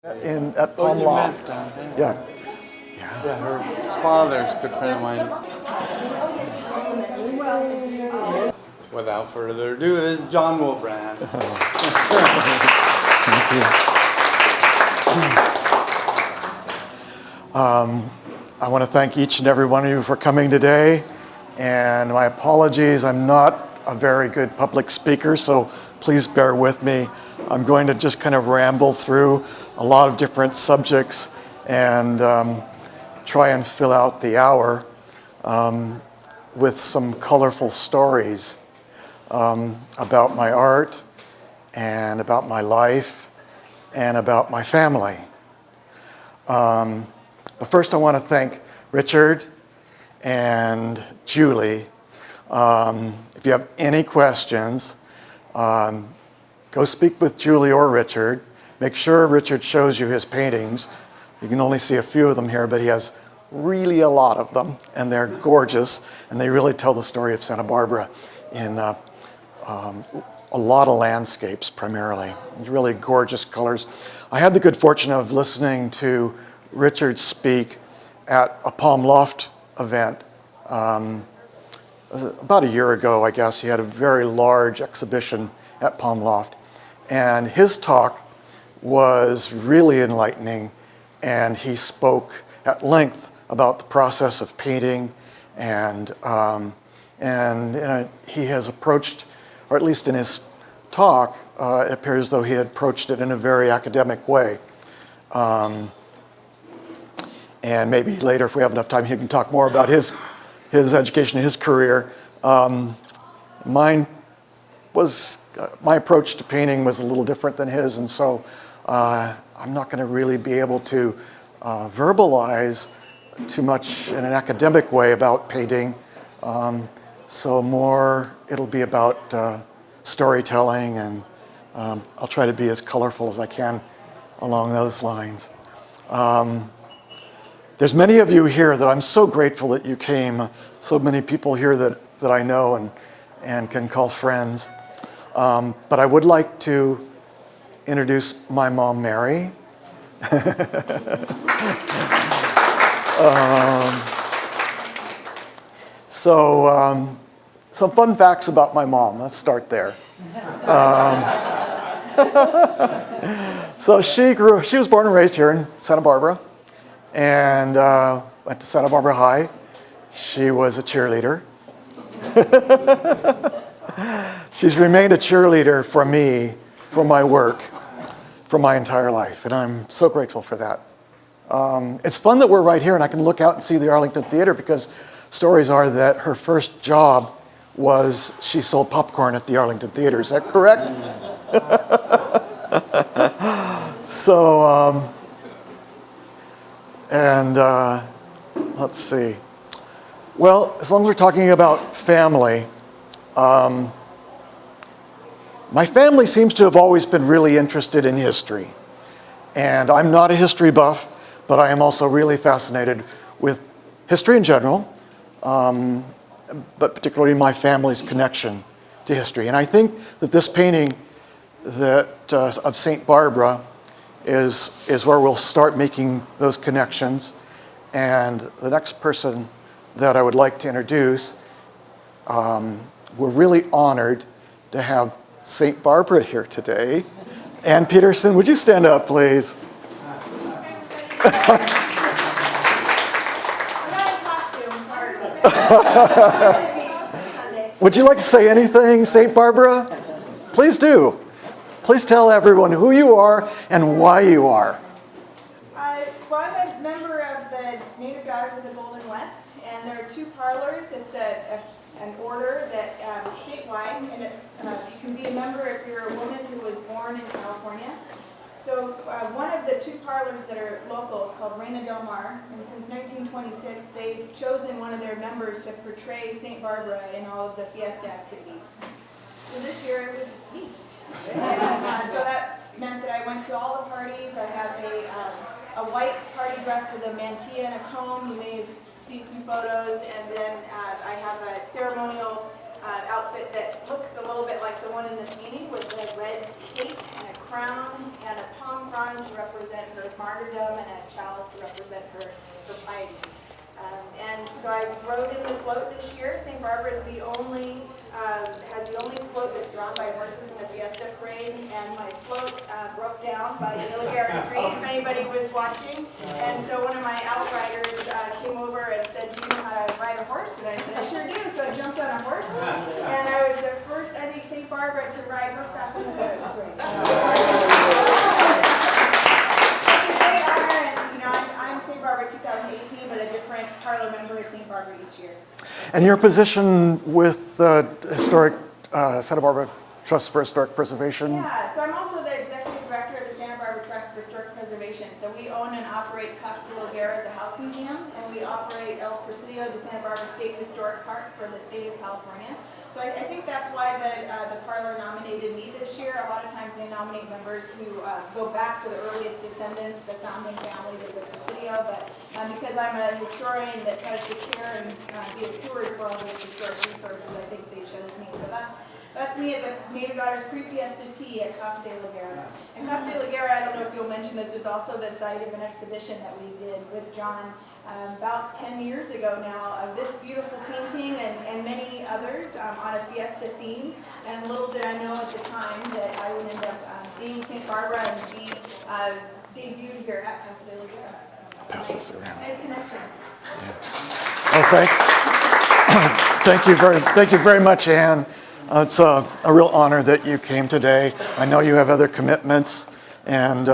at Palm Loft. Yeah. Yeah, her father's a good friend of mine. Without further ado, this is John Wullbrandt. Thank you. I want to thank each and every one of you for coming today. And my apologies, I'm not a very good public speaker, so please bear with me. I'm going to just kind of ramble through a lot of different subjects and try and fill out the hour with some colorful stories about my art and about my life and about my family. But first I want to thank Richard and Julie. If you have any questions, go speak with Julie or Richard. Make sure Richard shows you his paintings. You can only see a few of them here, but he has really a lot of them, and they're gorgeous, and they really tell the story of Santa Barbara in a lot of landscapes primarily. Really gorgeous colors. I had the good fortune of listening to Richard speak at a Palm Loft event about a year ago, I guess. He had a very large exhibition at Palm Loft, and his talk was really enlightening, and he spoke at length about the process of painting, and he has approached, or at least in his talk, it appears as though he had approached it in a very academic way. And maybe later, if we have enough time, he can talk more about his education, his career. My approach to painting was a little different than his, and so I'm not going to really be able to verbalize too much in an academic way about painting. So more, it'll be about storytelling, and I'll try to be as colorful as I can along those lines. There's many of you here that I'm so grateful that you came. So many people here that I know and can call friends. But I would like to introduce my mom, Mary. Some fun facts about my mom. Let's start there. So she was born and raised here in Santa Barbara, and went to Santa Barbara High. She was a cheerleader. She's remained a cheerleader for me, for my work, for my entire life, and I'm so grateful for that. It's fun that we're right here and I can look out and see the Arlington Theater, because stories are that her first job was she sold popcorn at the Arlington Theater. Is that correct? So, let's see. Well, as long as we're talking about family, my family seems to have always been really interested in history. And I'm not a history buff, but I am also really fascinated with history in general, but particularly my family's connection to history. And I think that this painting of St. Barbara is where we'll start making those connections. And the next person that I would like to introduce, we're really honored to have St. Barbara here today. Ann Peterson, would you stand up, please? Would you like to say anything, St. Barbara? Please do. Please tell everyone who you are and why you are. Well, I'm a member of the Native Daughters of the Golden West, and there are two parlors. It's an order that is statewide, and it's you can be a member if you're a woman who was born in California. So one of the two parlors that are local is called Reina Del Mar, and since 1926 they've chosen one of their members to portray St. Barbara in all of the fiesta activities. So this year it was me. So that meant that I went to all the parties. I have a white party dress with a mantilla and a comb. You may have seen some photos. And then I have a ceremonial outfit that looks a little bit like the one in the painting with a red cape and a crown and a palm frond to represent her martyrdom and a chalice to represent her piety. And so I rode in the float this year. St. Barbara is has the only float that's drawn by horses in the Fiesta Parade, and my float broke down by De La Guerra Street, if anybody was watching. And so one of my outriders came over and said, "Do you know how to ride a horse?" And I said, "I sure do." So I jumped on a horse, and I was the first, I think, St. Barbara to ride horseback in the Fiesta Parade. I'm St. Barbara 2018, but a different parlor member is St. Barbara each year. And your position with the historic Santa Barbara Trust for Historic Preservation? Yeah, so I'm also the executive director of the Santa Barbara Trust for Historic Preservation. So we own and operate Casa de la Guerra as a house museum, and we operate El Presidio de Santa Barbara State Historic Park for the state of California. So I think that's why the parlor nominated me this year. A lot of times they nominate members who go back to the earliest descendants, the founding families of the Presidio, but because I'm a historian that tries to care and be a steward for all those historic resources, I think they chose me. So that's me at the Native Daughters Pre-Fiesta Tea at Casa de la Guerra. And Casa de la Guerra, I don't know if you'll mention this, is also the site of an exhibition that we did with John about 10 years ago now, of this beautiful painting and many others on a fiesta theme. And little did I know at the time that I would end up being St. Barbara and be debuted here at Casa de la Guerra. Pass this around. Nice connection. Oh, thank you very much, Anne. It's a real honor that you came today. I know you have other commitments, and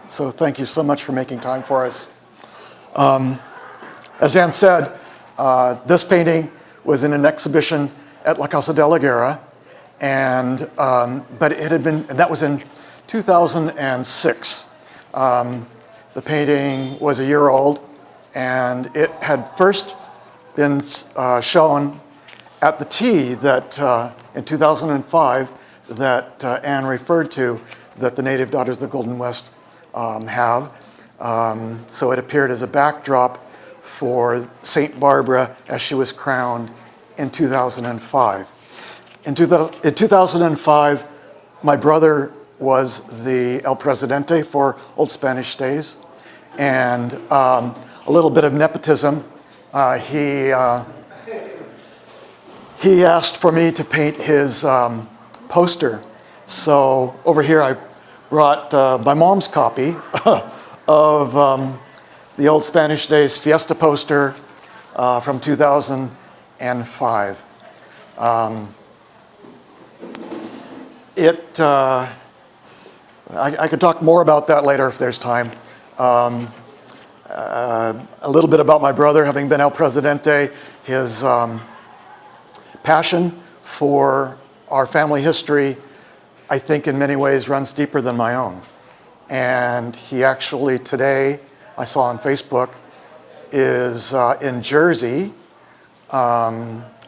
so thank you so much for making time for us. As Anne said, this painting was in an exhibition at La Casa de la Guerra, and but it had been, and that was in 2006. The painting was a year old, and it had first been shown at the tea that in 2005 that Anne referred to, that the Native Daughters of the Golden West have. So it appeared as a backdrop for St. Barbara as she was crowned in 2005. In 2005, my brother was the El Presidente for Old Spanish Days, and a little bit of nepotism. He asked for me to paint his poster. So over here I brought my mom's copy of the Old Spanish Days Fiesta poster from 2005. I could talk more about that later if there's time. A little bit about my brother, having been El Presidente, his passion for our family history, I think in many ways runs deeper than my own. And he actually today, I saw on Facebook, is in Jersey,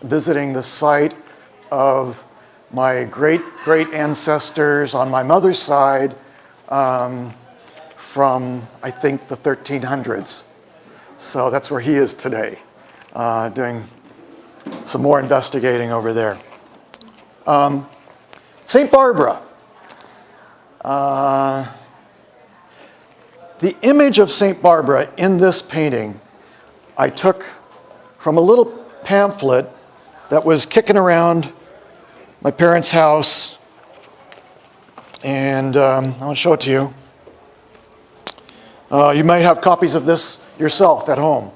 visiting the site of my great ancestors on my mother's side from, I think, the 1300s. So that's where he is today, doing some more investigating over there. St. Barbara. The image of St. Barbara in this painting I took from a little pamphlet that was kicking around my parents' house, and I want to show it to you. You might have copies of this yourself at home.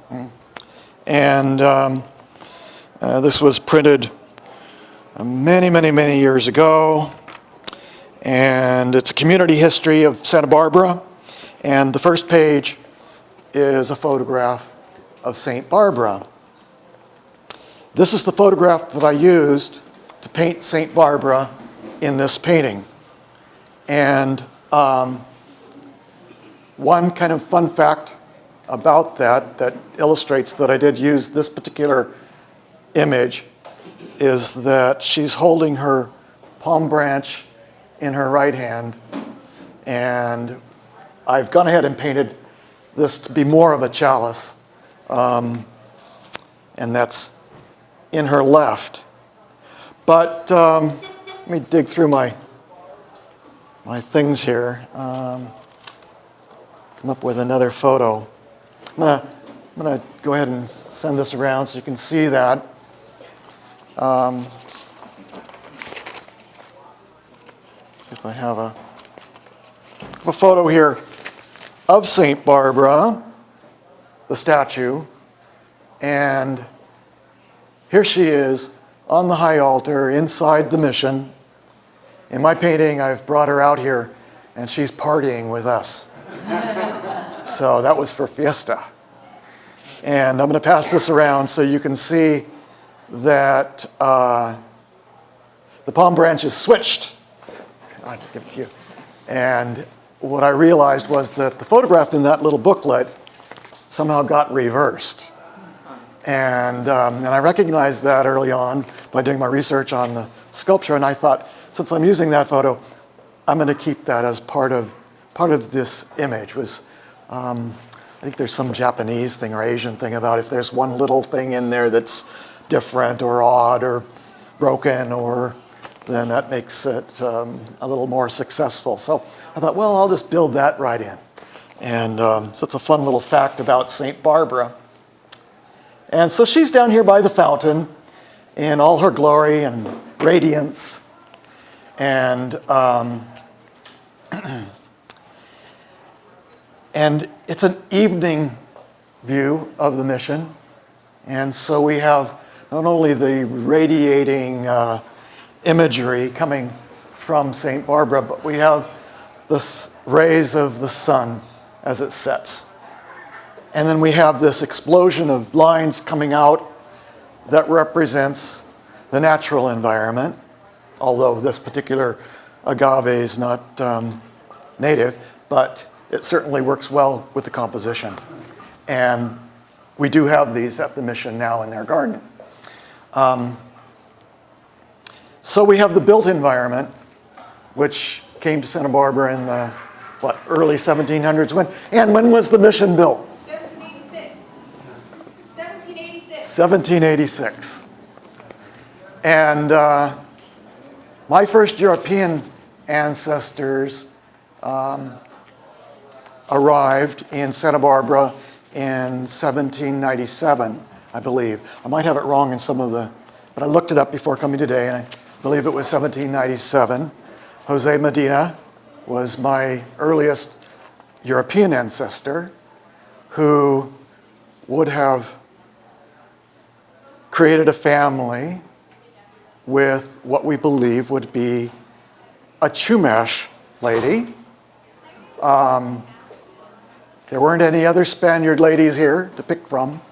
And this was printed many years ago, and it's a community history of Santa Barbara, and the first page is a photograph of St. Barbara. This is the photograph that I used to paint St. Barbara in this painting. And one kind of fun fact about that illustrates that I did use this particular image is that she's holding her palm branch in her right hand, and I've gone ahead and painted this to be more of a chalice, and that's in her left. But let me dig through my my things here. Come up with another photo. I'm gonna go ahead and send this around so you can see that. See if I have a photo here of St. Barbara, the statue, and here she is on the high altar inside the mission. In my painting, I've brought her out here, and she's partying with us. So that was for fiesta. And I'm going to pass this around so you can see that the palm branch is switched. I can give it to you. And what I realized was that the photograph in that little booklet somehow got reversed. And I recognized that early on by doing my research on the sculpture, and I thought, since I'm using that photo, I'm going to keep that as part of this image. I think there's some Japanese thing or Asian thing about if there's one little thing in there that's different or odd or broken, then that makes it a little more successful. So I thought, well, I'll just build that right in. And so it's a fun little fact about St. Barbara. And so she's down here by the fountain in all her glory and radiance. And and it's an evening view of the mission. And so we have not only the radiating imagery coming from St. Barbara, but we have the rays of the sun as it sets. And then we have this explosion of lines coming out that represents the natural environment, although this particular agave is not native, but it certainly works well with the composition. And we do have these at the mission now in their garden. So we have the built environment, which came to Santa Barbara in the, early 1700s. When was the mission built? 1786. And my first European ancestors arrived in Santa Barbara in 1797, I believe. I might have it wrong in some of but I looked it up before coming today, and I believe it was 1797. Jose Medina was my earliest European ancestor who would have created a family with what we believe would be a Chumash lady. There weren't any other Spaniard ladies here to pick from.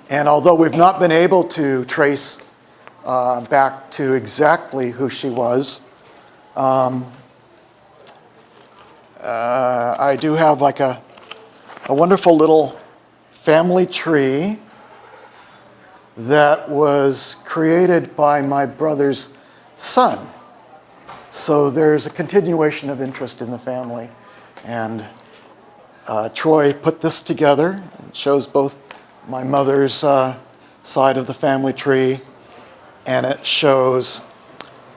And although we've not been able to trace back to exactly who she was, I do have like a wonderful little family tree that was created by my brother's son. So there's a continuation of interest in the family. And Troy put this together. It shows both my mother's side of the family tree, and it shows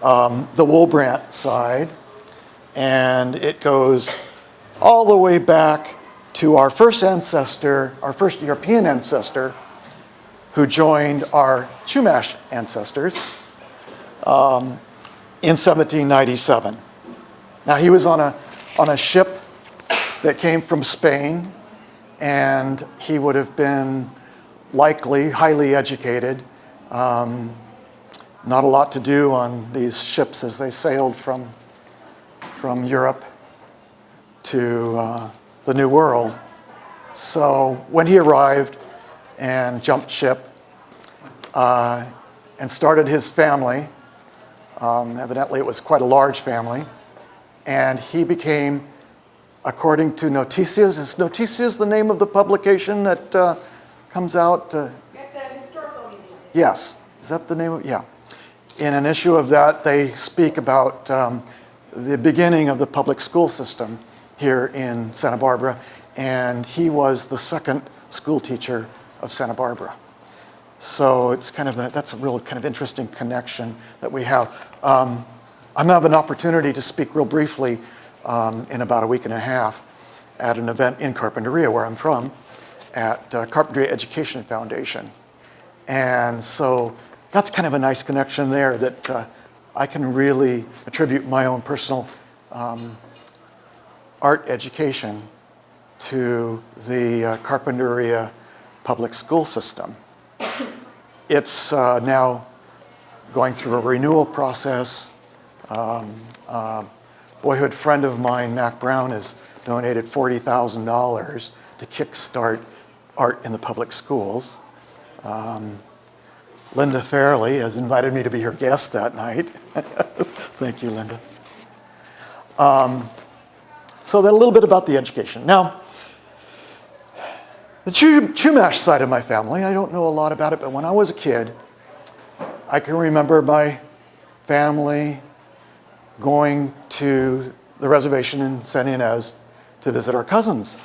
the Wullbrandt side. And it goes all the way back to our first ancestor, our first European ancestor, who joined our Chumash ancestors in 1797. Now he was on a ship that came from Spain, and he would have been likely highly educated. Not a lot to do on these ships as they sailed from Europe to the New World. So when he arrived and jumped ship and started his family, evidently it was quite a large family, and he became, according to Noticias, is Noticias the name of the publication that comes out? At the Historical Museum. Yes, is that the name of, yeah. In an issue of that, they speak about the beginning of the public school system here in Santa Barbara, and he was the second school teacher of Santa Barbara. So it's kind of that's a real kind of interesting connection that we have. I'm going to have an opportunity to speak real briefly in about a week and a half at an event in Carpinteria, where I'm from, at Carpinteria Education Foundation. And so that's kind of a nice connection there that I can really attribute my own personal art education to the Carpinteria public school system. It's now going through a renewal process. A boyhood friend of mine, Mac Brown, has donated $40,000 to kickstart art in the public schools. Linda Fairley has invited me to be her guest that night. Thank you, Linda. So that a little bit about the education. Now, the Chumash side of my family, I don't know a lot about it, but when I was a kid, I can remember my family going to the reservation in San Ynez to visit our cousins.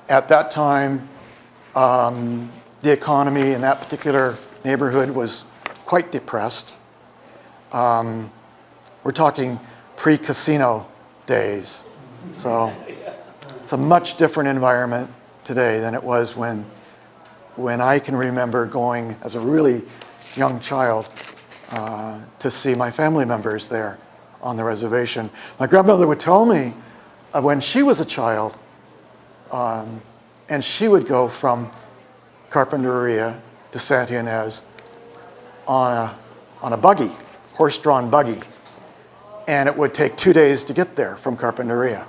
At that time, the economy in that particular neighborhood was quite depressed. We're talking pre-casino days. So it's a much different environment today than it was when I can remember going as a really young child to see my family members there on the reservation. My grandmother would tell me when she was a child, and she would go from Carpinteria to Santa Ynez on a buggy, horse-drawn buggy. And it would take 2 days to get there from Carpinteria.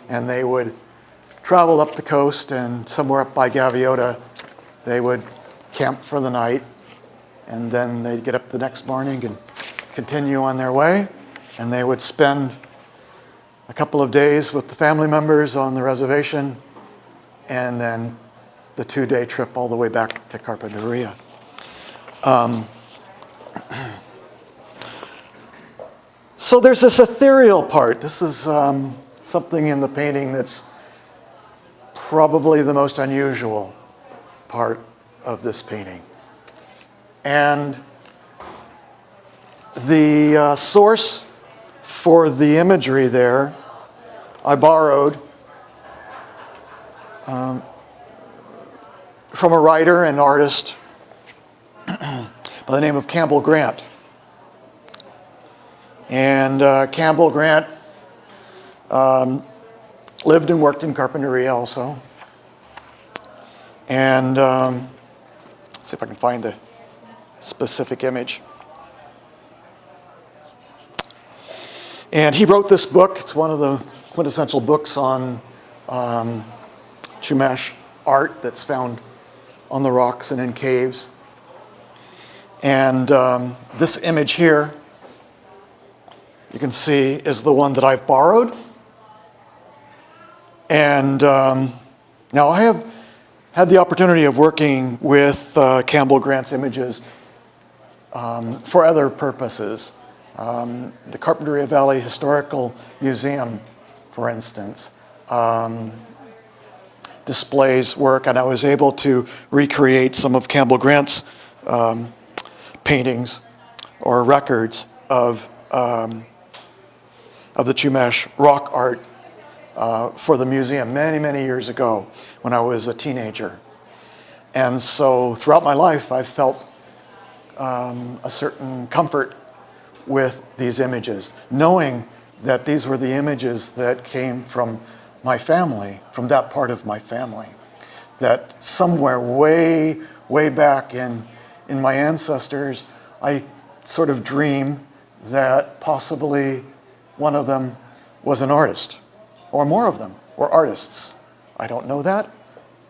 And they would travel up the coast, and somewhere up by Gaviota, they would camp for the night. And then they'd get up the next morning and continue on their way. And they would spend a couple of days with the family members on the reservation, and then the 2-day trip all the way back to Carpinteria. So there's this ethereal part. This is something in the painting that's probably the most unusual part of this painting. And the source for the imagery there, I borrowed from a writer and artist by the name of Campbell Grant. And Campbell Grant lived and worked in Carpinteria also. And let's see if I can find the specific image. And he wrote this book. It's one of the quintessential books on Chumash art that's found on the rocks and in caves. And this image here, you can see, is the one that I've borrowed. And now I have had the opportunity of working with Campbell Grant's images for other purposes. The Carpinteria Valley Historical Museum, for instance, displays work, and I was able to recreate some of Campbell Grant's paintings or records of the Chumash rock art for the museum many, many years ago when I was a teenager. And so throughout my life, I've felt a certain comfort with these images, knowing that these were the images that came from my family, from that part of my family, that somewhere way, way back in my ancestors, I sort of dream that possibly one of them was an artist, or more of them were artists. I don't know that,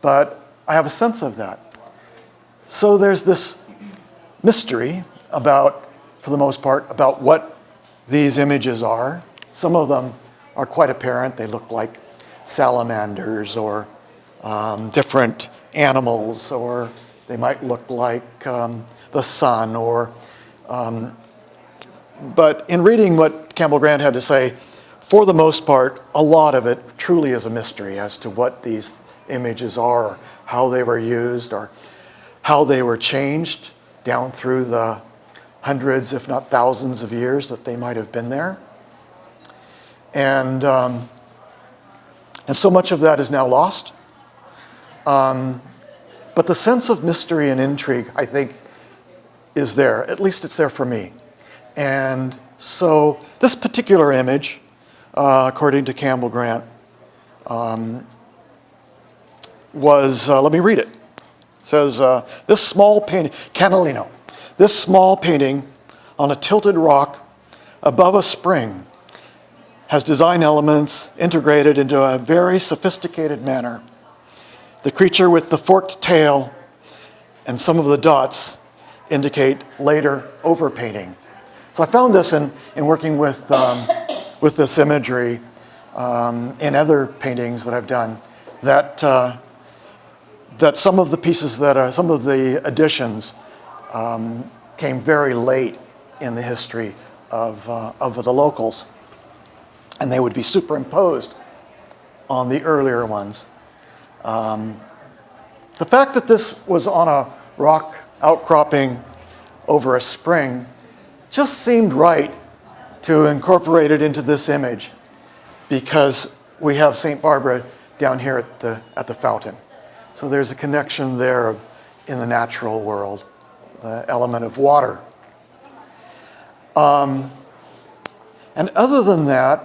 but I have a sense of that. So there's this mystery about, for the most part, about what these images are. Some of them are quite apparent. They look like salamanders or different animals, or they might look like the sun, or but in reading what Campbell Grant had to say, for the most part, a lot of it truly is a mystery as to what these images are, or how they were used, or how they were changed down through the hundreds, if not thousands of years that they might have been there. And so much of that is now lost. But the sense of mystery and intrigue, I think, is there. At least it's there for me. And so this particular image, according to Campbell Grant, was, let me read it. It says, this small painting, Canalino, this small painting on a tilted rock above a spring has design elements integrated into a very sophisticated manner. The creature with the forked tail and some of the dots indicate later overpainting. So I found this in working with this imagery in other paintings that I've done, that some of the pieces some of the additions came very late in the history of the locals, and they would be superimposed on the earlier ones. The fact that this was on a rock outcropping over a spring just seemed right to incorporate it into this image, because we have St. Barbara down here at the fountain. So there's a connection there in the natural world, the element of water. And other than that,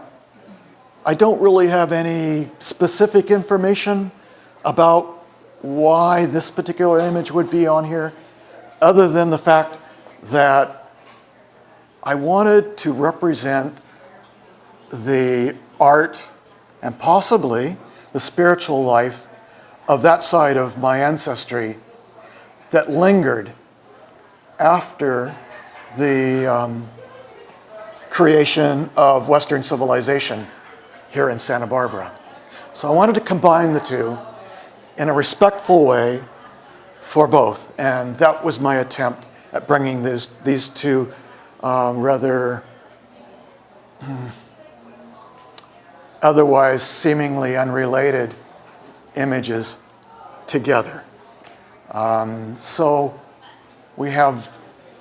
I don't really have any specific information about why this particular image would be on here, other than the fact that I wanted to represent the art and possibly the spiritual life of that side of my ancestry that lingered after the creation of Western civilization here in Santa Barbara. So I wanted to combine the two in a respectful way for both, and that was my attempt at bringing these two rather otherwise seemingly unrelated images together. So we have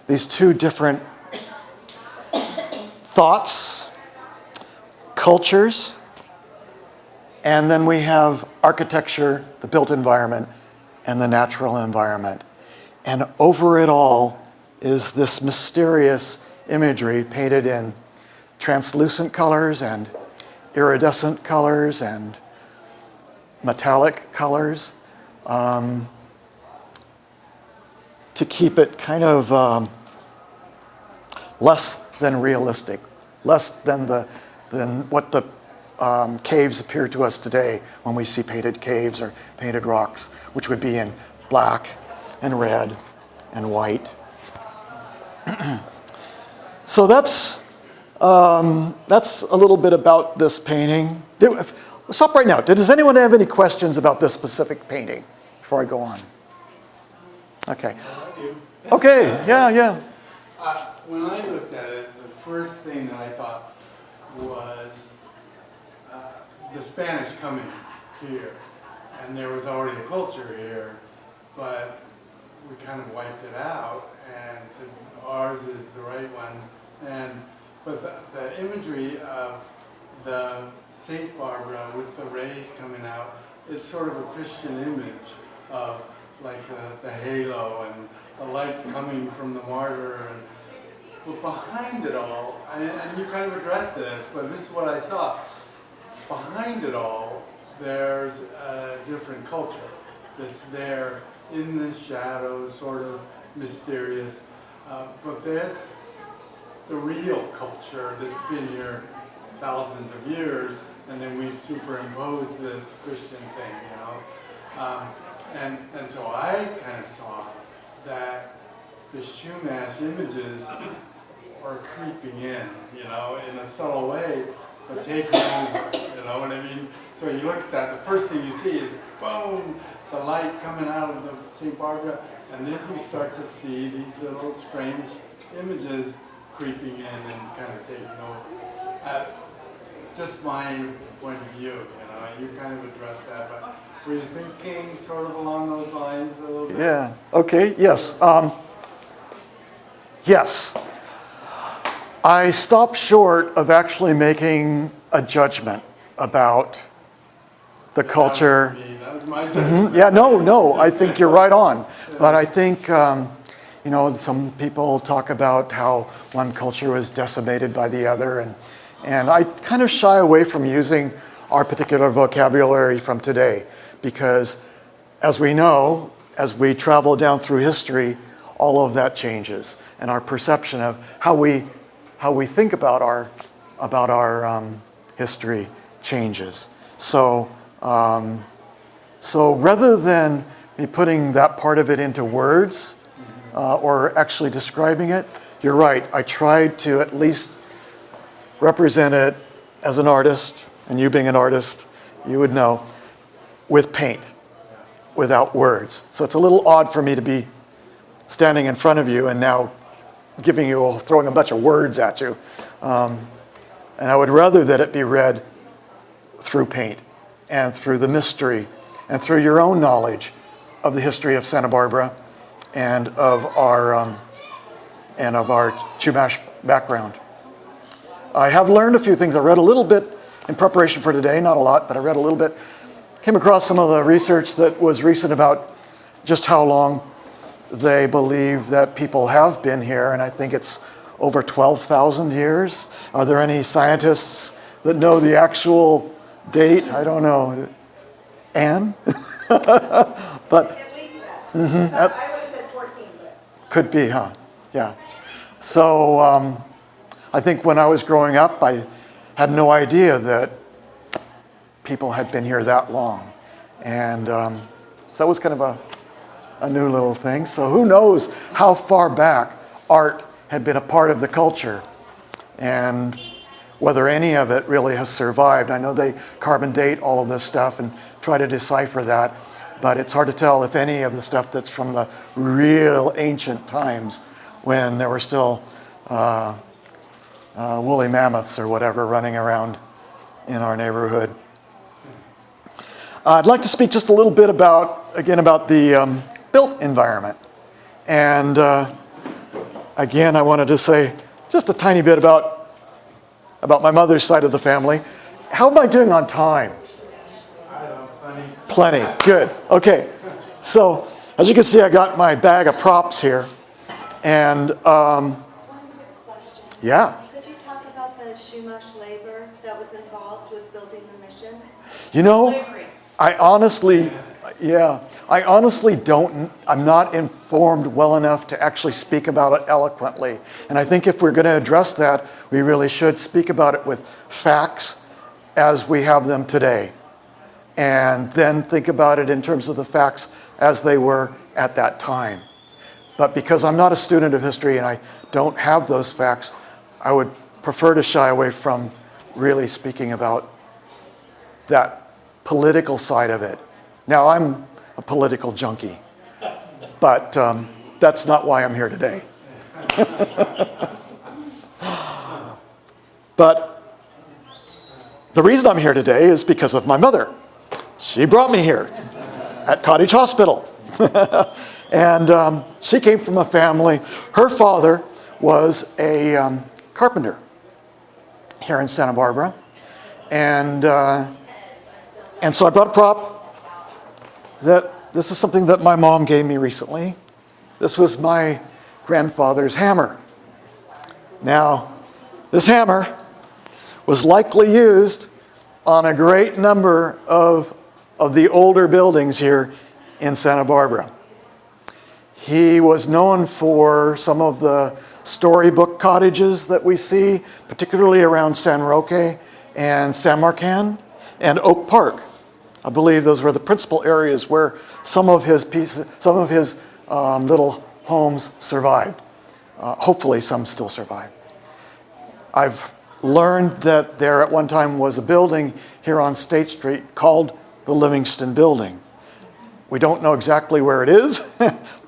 these two different thoughts, cultures, and then we have architecture, the built environment, and the natural environment. And over it all is this mysterious imagery painted in translucent colors and iridescent colors and metallic colors, to keep it kind of less than realistic, less than what the caves appear to us today when we see painted caves or painted rocks, which would be in black and red and white. So that's a little bit about this painting. Stop right now. Does anyone have any questions about this specific painting before I go on? Okay. Okay, yeah. When I looked at it, the first thing that I thought was the Spanish coming here. And there was already a culture here, but we kind of wiped it out and said ours is the right one. But the imagery of the St. Barbara with the rays coming out is sort of a Christian image of like the halo and the lights coming from the martyr. But behind it all, and you kind of addressed this, but this is what I saw. Behind it all, there's a different culture that's there in the shadows, sort of mysterious, but that's the real culture that's been here thousands of years, and then we've superimposed this Christian thing, you know. And so I kind of saw that the Shumash images are creeping in, you know, in a subtle way, but taking over, you know what I mean? So you look at that, the first thing you see is, boom, the light coming out of the St. Barbara, and then you start to see these little strange images creeping in and kind of taking over. Just my point of view, you know, you kind of addressed that, but were you thinking sort of along those lines a little bit? Yeah, okay, yes. Yes. I stopped short of actually making a judgment about the culture. That was my judgment. Yeah, no, I think you're right on. But I think, some people talk about how one culture was decimated by the other, and I kind of shy away from using our particular vocabulary from today, because as we know, as we travel down through history, all of that changes, and our perception of how we think about our history changes. So rather than me putting that part of it into words or actually describing it, you're right. I tried to at least represent it as an artist, and you being an artist, you would know, with paint, without words. So it's a little odd for me to be standing in front of you and now throwing a bunch of words at you. And I would rather that it be read through paint and through the mystery and through your own knowledge of the history of Santa Barbara and of our Chumash background. I have learned a few things. I read a little bit in preparation for today, not a lot, but I read a little bit. Came across some of the research that was recent about just how long they believe that people have been here, and I think it's over 12,000 years. Are there any scientists that know the actual date? I don't know. Anne? But At least that. I would have said 14, but. could be, huh? Yeah. So I think when I was growing up, I had no idea that people had been here that long. And so that was kind of a new little thing. So who knows how far back art had been a part of the culture and whether any of it really has survived. I know they carbon date all of this stuff and try to decipher that, but it's hard to tell if any of the stuff that's from the real ancient times when there were still woolly mammoths or whatever running around in our neighborhood. I'd like to speak just a little bit about the built environment. And again, I wanted to say just a tiny bit about my mother's side of the family. How am I doing on time? I don't know, Plenty, good, okay. So, as you can see, I got my bag of props here. And, One quick question. yeah. Could you talk about the Chumash labor that was involved with building the mission? You know, I honestly don't, I'm not informed well enough to actually speak about it eloquently. And I think if we're going to address that, we really should speak about it with facts as we have them today. And then think about it in terms of the facts as they were at that time. But because I'm not a student of history and I don't have those facts, I would prefer to shy away from really speaking about that political side of it. Now, I'm a political junkie, but that's not why I'm here today. But the reason I'm here today is because of my mother. She brought me here at Cottage Hospital. And she came from a family, her father was a carpenter here in Santa Barbara. And so I brought a prop that this is something that my mom gave me recently. This was my grandfather's hammer. Now, this hammer was likely used on a great number of the older buildings here in Santa Barbara. He was known for some of the storybook cottages that we see, particularly around San Roque and San Marcan and Oak Park. I believe those were the principal areas where some of his little homes survived. Hopefully some still survive. I've learned that there at one time was a building here on State Street called the Livingston Building. We don't know exactly where it is,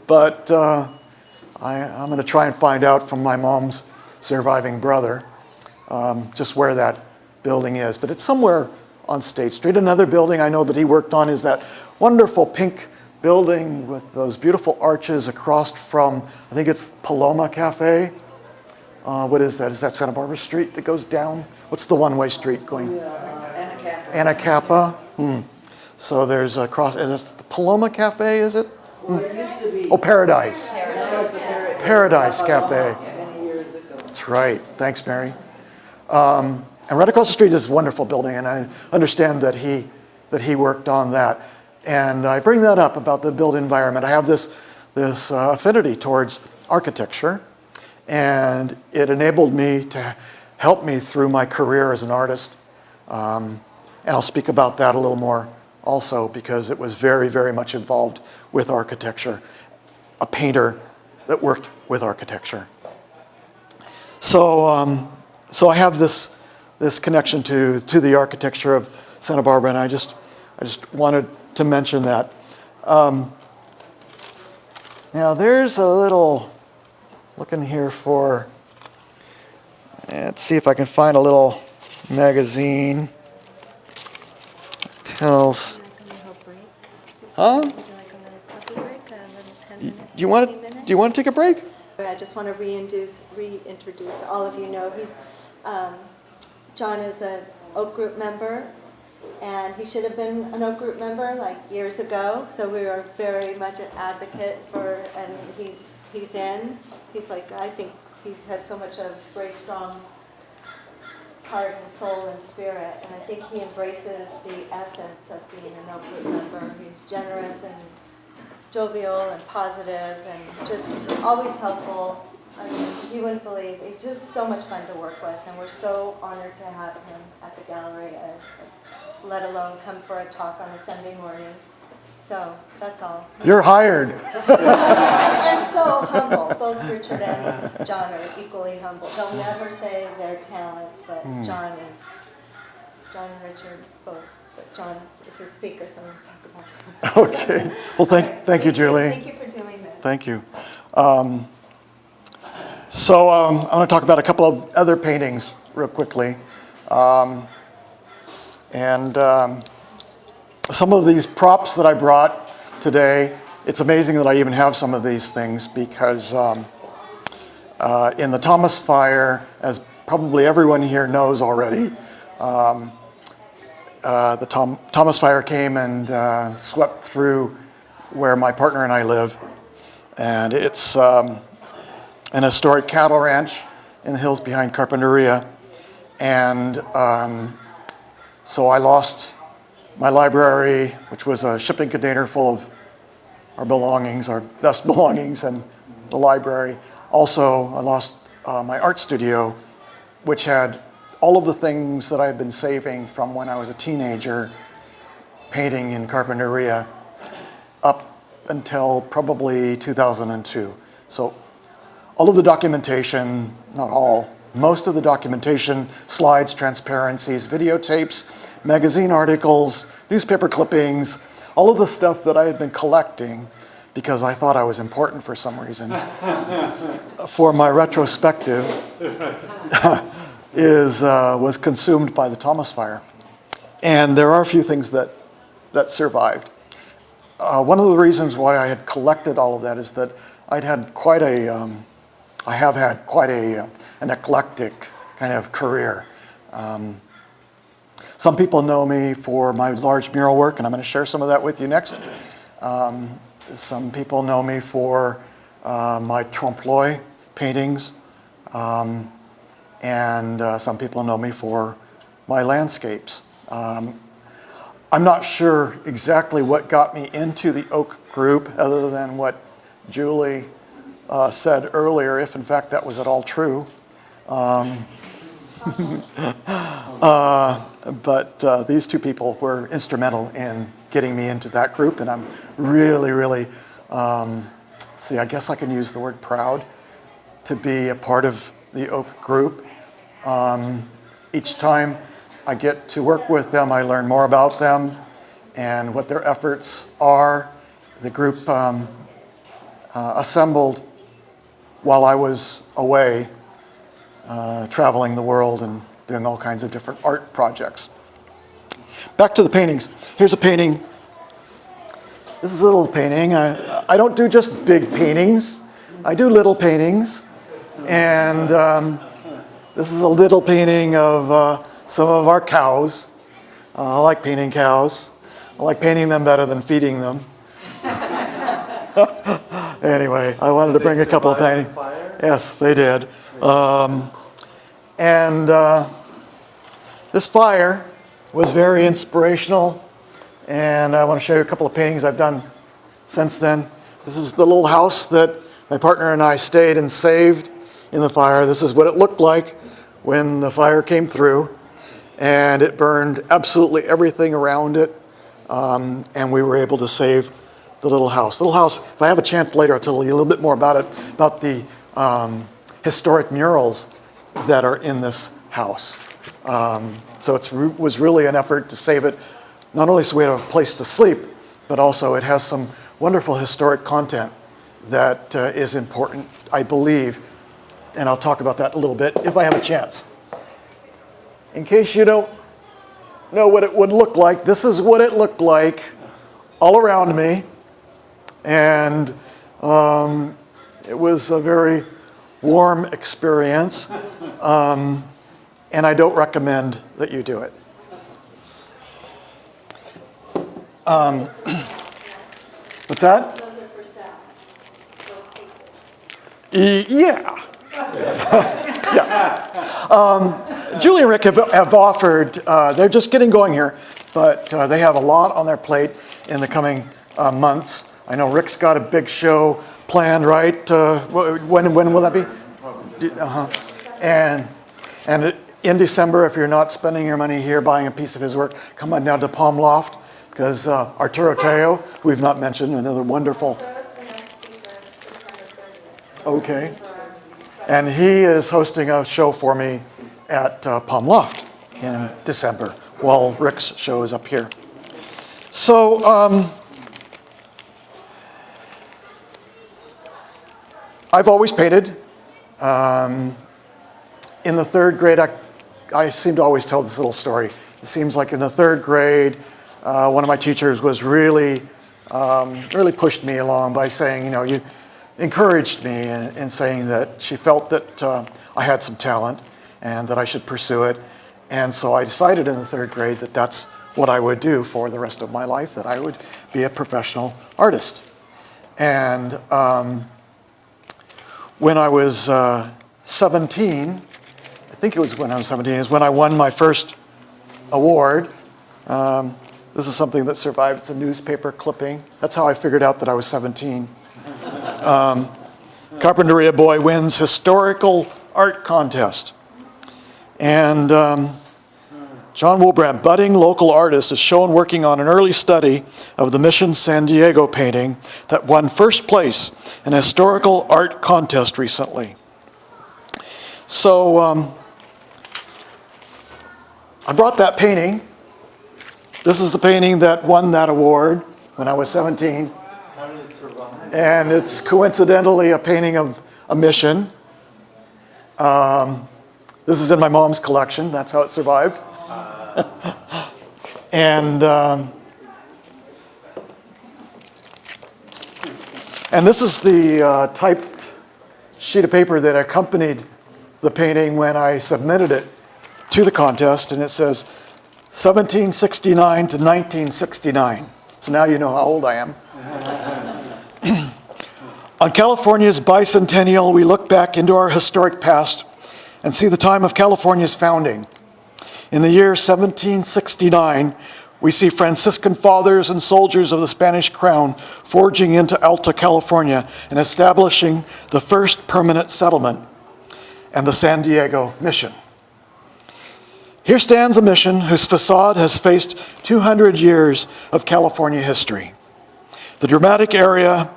but I'm going to try and find out from my mom's surviving brother just where that building is. But it's somewhere on State Street. Another building I know that he worked on is that wonderful pink building with those beautiful arches across from, I think it's Paloma Cafe. What is that? Is that Santa Barbara Street that goes down? What's the one-way street going? Anacapa. So there's a cross, and it's the Paloma Cafe, is it? Well, it used to be. Oh, Paradise. Paradise Cafe. Many years ago. That's right. Thanks, Mary. And right across the street is this wonderful building, and I understand that he worked on that. And I bring that up about the built environment. I have this affinity towards architecture, and it enabled me to help me through my career as an artist. And I'll speak about that a little more also, because it was very, very much involved with architecture. A painter that worked with architecture. So I have this connection to the architecture of Santa Barbara, and I just wanted to mention that. Now there's a little, looking here for, let's see if I can find a little magazine. Tells, huh? Would you like a little coffee break, a little 10 minutes? Do you want 15 minutes? to take a break? I just want to reintroduce all of you know John is an Oak Group member, and he should have been an Oak Group member like years ago. So we are very much an advocate for, and he's in. He's like, I think he has so much of Ray Strong's heart and soul and spirit, and I think he embraces the essence of being an Oak Group member. He's generous and jovial and positive and just always helpful. I mean, you wouldn't believe, it's just so much fun to work with, and we're so honored to have him at the gallery, let alone come for a talk on a Sunday morning. So that's all. You're hired. And so humble. Both Richard and John are equally humble. They'll never say their talents, but John and Richard both. But John is a speaker, so we'll talk about it. Okay. Well, thank you, Julie. Thank you for doing this. Thank you. So I want to talk about a couple of other paintings real quickly. Some of these props that I brought today, it's amazing that I even have some of these things, because in the Thomas Fire, as probably everyone here knows already, the Thomas Fire came and swept through where my partner and I live. And it's an historic cattle ranch in the hills behind Carpinteria. And so I lost my library, which was a shipping container full of our belongings, our best belongings, and the library. Also, I lost my art studio, which had all of the things that I had been saving from when I was a teenager, painting in Carpinteria, up until probably 2002. So all of the documentation, not all, most of the documentation, slides, transparencies, videotapes, magazine articles, newspaper clippings, all of the stuff that I had been collecting because I thought I was important for some reason, for my retrospective, was consumed by the Thomas Fire. And there are a few things that survived. One of the reasons why I had collected all of that is that I have had quite an eclectic kind of career. Some people know me for my large mural work, and I'm going to share some of that with you next. Some people know me for my trompe-l'oeil paintings, and some people know me for my landscapes. I'm not sure exactly what got me into the Oak Group, other than what Julie said earlier, if in fact that was at all true. But these two people were instrumental in getting me into that group, and I'm really, really, I guess I can use the word proud to be a part of the Oak Group. Each time I get to work with them, I learn more about them and what their efforts are. The group assembled while I was away, traveling the world and doing all kinds of different art projects. Back to the paintings. Here's a painting This is a little painting. I don't do just big paintings. I do little paintings. And this is a little painting of some of our cows. I like painting cows. I like painting them better than feeding them. Anyway, I wanted to bring a couple of paintings. Yes, they did. This fire was very inspirational, and I want to show you a couple of paintings I've done since then. This is the little house that my partner and I stayed and saved in the fire. This is what it looked like when the fire came through, and it burned absolutely everything around it, and we were able to save the little house. The little house, if I have a chance later, I'll tell you a little bit more about it, about the historic murals that are in this house. So it was really an effort to save it, not only so we have a place to sleep, but also it has some wonderful historic content that is important, I believe, and I'll talk about that a little bit if I have a chance. In case you don't know what it would look like, this is what it looked like all around me, and it was a very warm experience, and I don't recommend that you do it. What's that? Those are for sale. Yeah. Yeah. Julie and Rick have offered, they're just getting going here, but they have a lot on their plate in the coming months. I know Rick's got a big show planned, right? When will that be? And in December, if you're not spending your money here buying a piece of his work, come on down to Palm Loft, because Arturo Teo, who we've not mentioned, another wonderful. Okay. And he is hosting a show for me at Palm Loft in December, while Rick's show is up here. So I've always painted. In the third grade, I seem to always tell this little story. It seems like in the third grade, one of my teachers was really pushed me along by saying, you encouraged me in saying that she felt that I had some talent and that I should pursue it. And so I decided in the third grade that that's what I would do for the rest of my life, that I would be a professional artist. And when I was 17, I think it was when I was 17, is when I won my first award. This is something that survived. It's a newspaper clipping. That's how I figured out that I was 17. Carpinteria boy wins historical art contest. And John Wullbrandt, budding local artist, is shown working on an early study of the Mission San Diego painting that won first place in a historical art contest recently. So I brought that painting. This is the painting that won that award when I was 17. How did it survive? And it's coincidentally a painting of a mission. This is in my mom's collection. That's how it survived. And this is the typed sheet of paper that accompanied the painting when I submitted it to the contest, and it says 1769 to 1969. So now you know how old I am. On California's bicentennial, we look back into our historic past and see the time of California's founding. In the year 1769, we see Franciscan fathers and soldiers of the Spanish crown forging into Alta California and establishing the first permanent settlement and the San Diego Mission. Here stands a mission whose facade has faced 200 years of California history. The dramatic era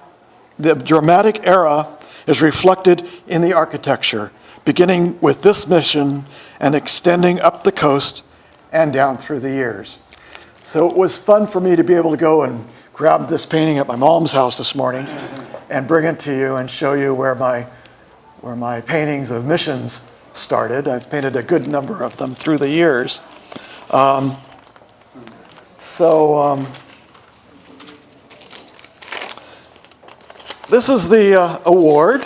is reflected in the architecture, beginning with this mission and extending up the coast and down through the years. So it was fun for me to be able to go and grab this painting at my mom's house this morning and bring it to you and show you where my paintings of missions started. I've painted a good number of them through the years. this is the award.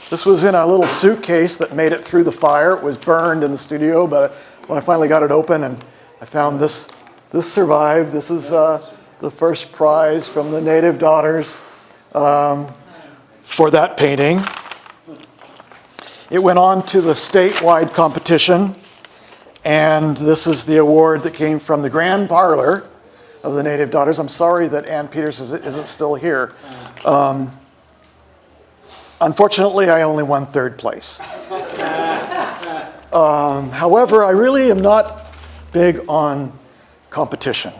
This was in a little suitcase that made it through the fire. It was burned in the studio, but when I finally got it open and I found this survived. This is the first prize from the Native Daughters for that painting. It went on to the statewide competition, and this is the award that came from the Grand Parlor of the Native Daughters. I'm sorry that Ann Peters isn't still here. Unfortunately, I only won third place. However, I really am not big on competition.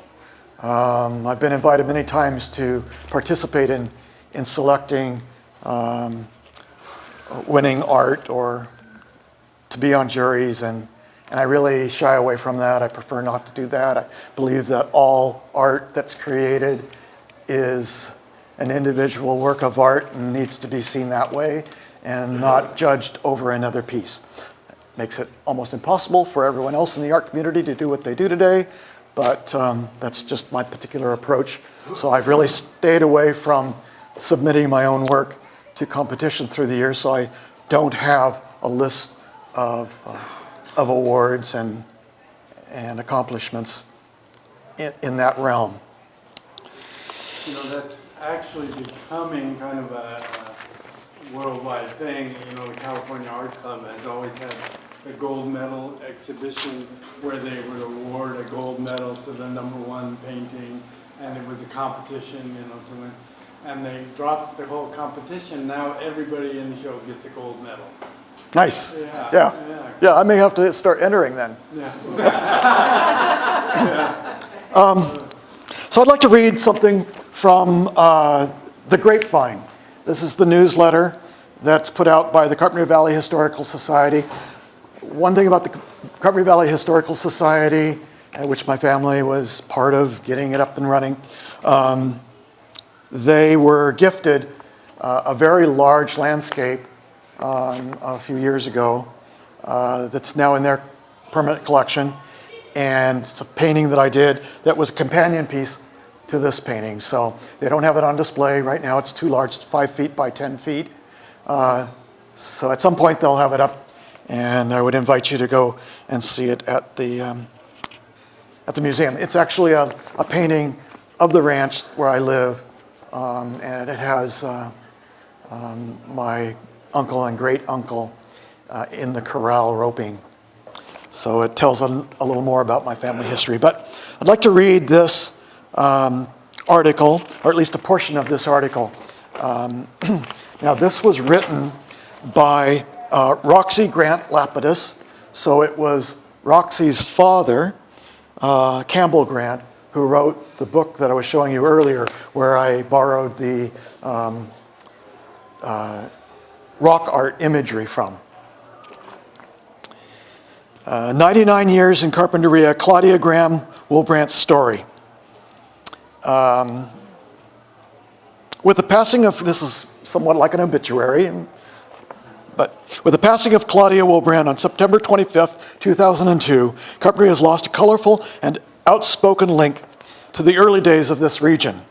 I've been invited many times to participate in selecting winning art or to be on juries, and I really shy away from that. I prefer not to do that. I believe that all art that's created is an individual work of art and needs to be seen that way and not judged over another piece. It makes it almost impossible for everyone else in the art community to do what they do today, but that's just my particular approach. So I've really stayed away from submitting my own work to competition through the years, so I don't have a list of awards and accomplishments in that realm. You know, that's actually becoming kind of a worldwide thing. You know, the California Art Club has always had the gold medal exhibition where they would award a gold medal to the #1 painting, and it was a competition, you know, to win. And they dropped the whole competition. Now everybody in the show gets a gold medal. Nice. Yeah. Yeah, I may have to start entering then. Yeah. So I'd like to read something from The Grapevine. This is the newsletter that's put out by the Carpenter Valley Historical Society. One thing about the Carpenter Valley Historical Society, which my family was part of getting it up and running, they were gifted a very large landscape a few years ago that's now in their permanent collection. And it's a painting that I did that was a companion piece to this painting. So they don't have it on display right now. It's too large, it's 5 feet by 10 feet. So at some point they'll have it up, and I would invite you to go and see it at the museum. It's actually a painting of the ranch where I live, and it has my uncle and great uncle in the corral roping. So it tells a little more about my family history. But I'd like to read this article, or at least a portion of this article. Now, this was written by Roxy Grant Lapidus. So it was Roxy's father, Campbell Grant, who wrote the book that I was showing you earlier, where I borrowed the rock art imagery from. 99 years in Carpinteria, Claudia Graham Wullbrandt's story. With the passing of, this is somewhat like an obituary, but with the passing of Claudia Wullbrandt on September 25th, 2002, Carpinteria has lost a colorful and outspoken link to the early days of this region.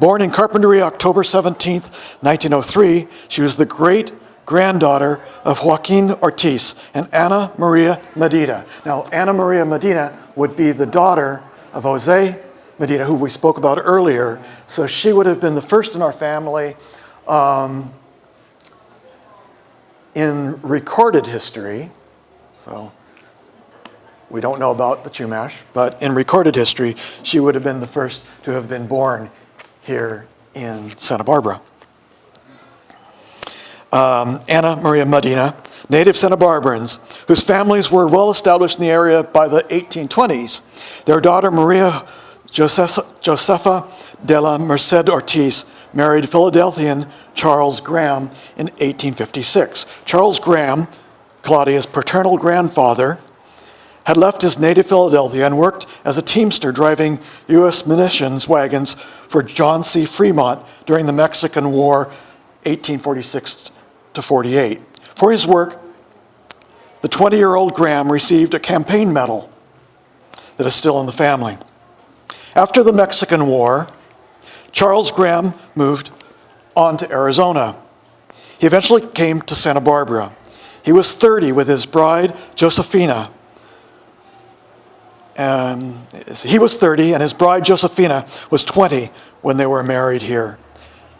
Born in Carpinteria October 17th, 1903, she was the great-granddaughter of Joaquin Ortiz and Ana Maria Medina. Now, Ana Maria Medina would be the daughter of Jose Medina, who we spoke about earlier. So she would have been the first in our family in recorded history. So we don't know about the Chumash, but in recorded history, she would have been the first to have been born here in Santa Barbara. Ana Maria Medina, native Santa Barbarans, whose families were well established in the area by the 1820s. Their daughter Maria Josefa de la Merced Ortiz married Philadelphian Charles Graham in 1856. Charles Graham, Claudia's paternal grandfather, had left his native Philadelphia and worked as a teamster driving U.S. munitions wagons for John C. Fremont during the Mexican War, 1846 to 48. For his work, the 20-year-old Graham received a campaign medal that is still in the family. After the Mexican War, Charles Graham moved on to Arizona. He eventually came to Santa Barbara. He was 30 with his bride, Josefina. He was 30 and his bride, Josefina, was 20 when they were married here.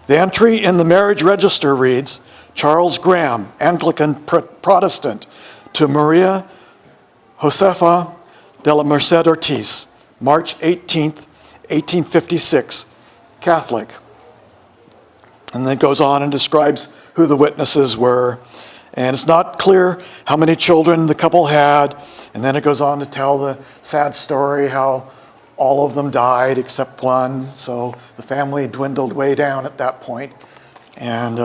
The entry in the marriage register reads, Charles Graham, Anglican Protestant, to Maria Josefa de la Merced Ortiz, March 18th, 1856, Catholic. And then it goes on and describes who the witnesses were. And it's not clear how many children the couple had. And then it goes on to tell the sad story how all of them died except one. So the family dwindled way down at that point. And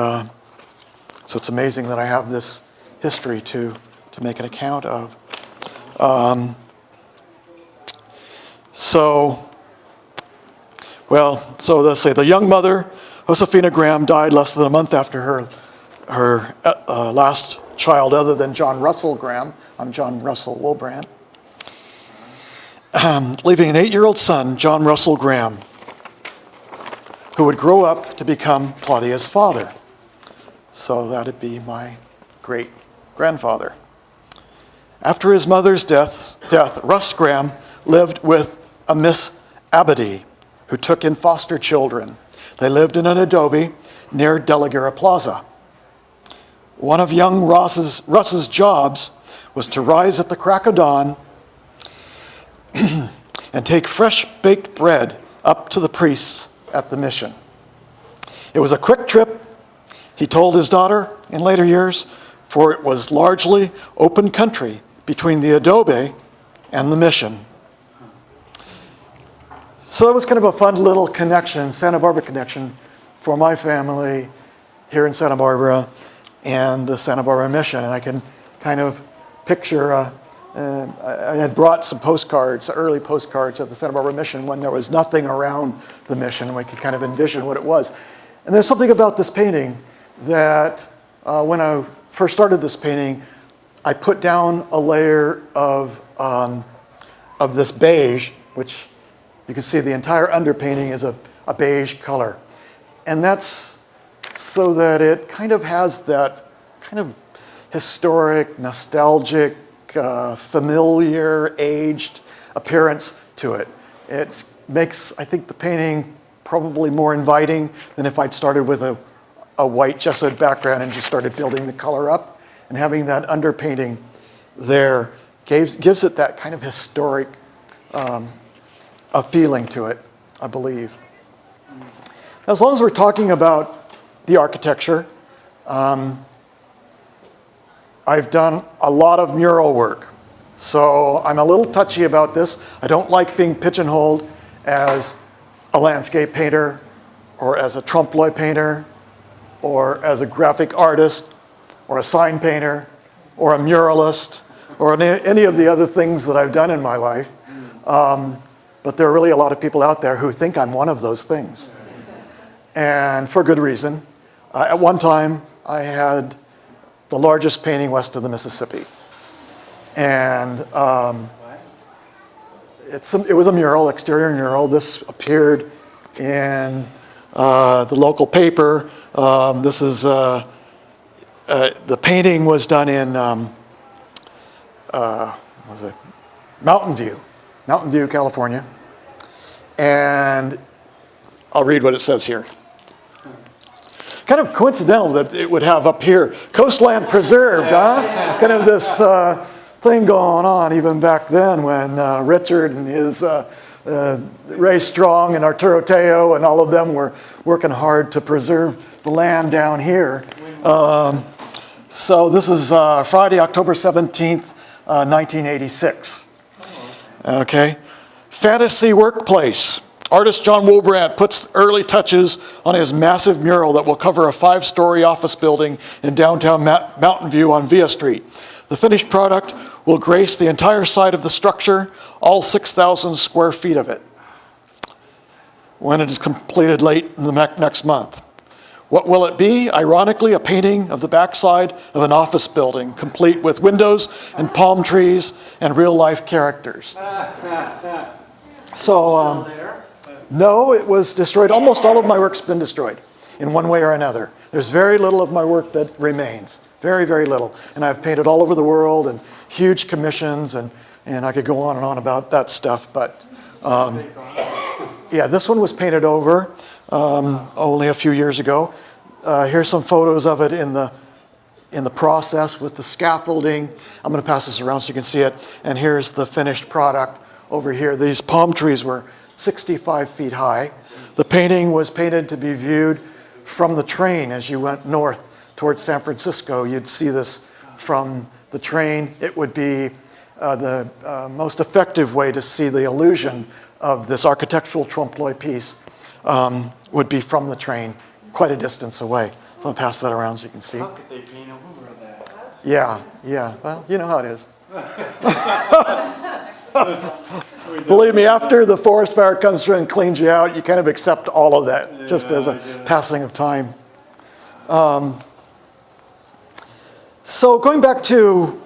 so it's amazing that I have this history to make an account of. So let's say the young mother, Josefina Graham, died less than a month after her last child, other than John Russell Graham. I'm John Russell Wullbrandt. Leaving an 8-year-old son, John Russell Graham, who would grow up to become Claudia's father. So that'd be my great-grandfather. After his mother's death, Russ Graham lived with a Miss Abady, who took in foster children. They lived in an adobe near De La Guerra Plaza. One of young Russ's jobs was to rise at the crack of dawn and take fresh baked bread up to the priests at the mission. It was a quick trip, he told his daughter in later years, for it was largely open country between the adobe and the mission. So that was kind of a fun little connection, Santa Barbara connection, for my family here in Santa Barbara and the Santa Barbara mission. And I can kind of picture, I had brought some postcards, early postcards of the Santa Barbara mission when there was nothing around the mission. We could kind of envision what it was. And there's something about this painting that when I first started this painting, I put down a layer of this beige, which you can see the entire underpainting is a beige color. And that's so that it kind of has that kind of historic, nostalgic, familiar, aged appearance to it. It makes, I think, the painting probably more inviting than if I'd started with a white gessoed background and just started building the color up. And having that underpainting there gives it that kind of historic a feeling to it, I believe. Now, as long as we're talking about the architecture, I've done a lot of mural work. So I'm a little touchy about this. I don't like being pigeonholed as a landscape painter or as a trompe-l'oeil painter or as a graphic artist or a sign painter or a muralist or any of the other things that I've done in my life. But there are really a lot of people out there who think I'm one of those things. And for good reason. At one time, I had the largest painting west of the Mississippi. And it was a mural, exterior mural. This appeared in the local paper. This is, the painting was done in, Mountain View, California. And I'll read what it says here. Kind of coincidental that it would have up here, coastland preserved, huh? It's kind of this thing going on even back then when Richard and his Ray Strong and Arturo Teo and all of them were working hard to preserve the land down here. So this is Friday, October 17th, 1986. Okay. Fantasy workplace. Artist John Wullbrandt puts early touches on his massive mural that will cover a 5-story office building in downtown Mountain View on Via Street. The finished product will grace the entire side of the structure, all 6,000 square feet of it, when it is completed late in the next month. What will it be? Ironically, a painting of the backside of an office building, complete with windows and palm trees and real-life characters. So, no, it was destroyed. Almost all of my work's been destroyed. in one way or another. There's very little of my work that remains, very, very little. And I've painted all over the world and huge commissions, and I could go on and on about that stuff. But yeah, this one was painted over only a few years ago. Here's some photos of it in the process with the scaffolding. I'm going to pass this around so you can see it. And here's the finished product over here. These palm trees were 65 feet high. The painting was painted to be viewed from the train as you went north towards San Francisco. You'd see this from the train. It would be the most effective way to see the illusion of this architectural trompe-l'oeil piece would be from the train, quite a distance away. So I'll pass that around so you can see. How could they paint over that? Yeah. Well, you know how it is. Believe me, after the forest fire comes through and cleans you out, you kind of accept all of that just as a passing of time. So going back to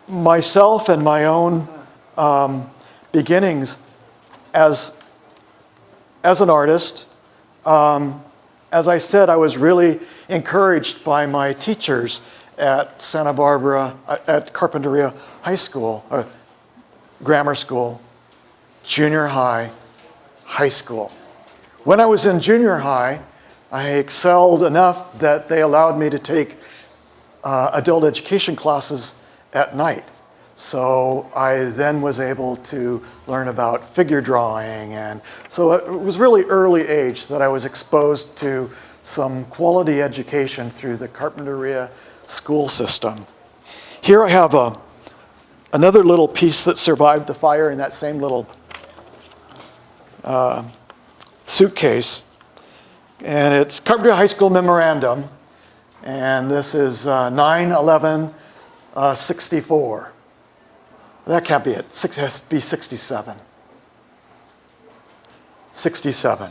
myself and my own beginnings as an artist, as I said, I was really encouraged by my teachers at Santa Barbara, at Carpinteria High School, grammar school, junior high, high school. When I was in junior high, I excelled enough that they allowed me to take adult education classes at night. So I then was able to learn about figure drawing, and so it was really early age that I was exposed to some quality education through the Carpinteria school system. Here I have another little piece that survived the fire in that same little suitcase, and it's Carpinteria High School memorandum, and this is 9/11/64. That can't be it. It has to be 67. 67.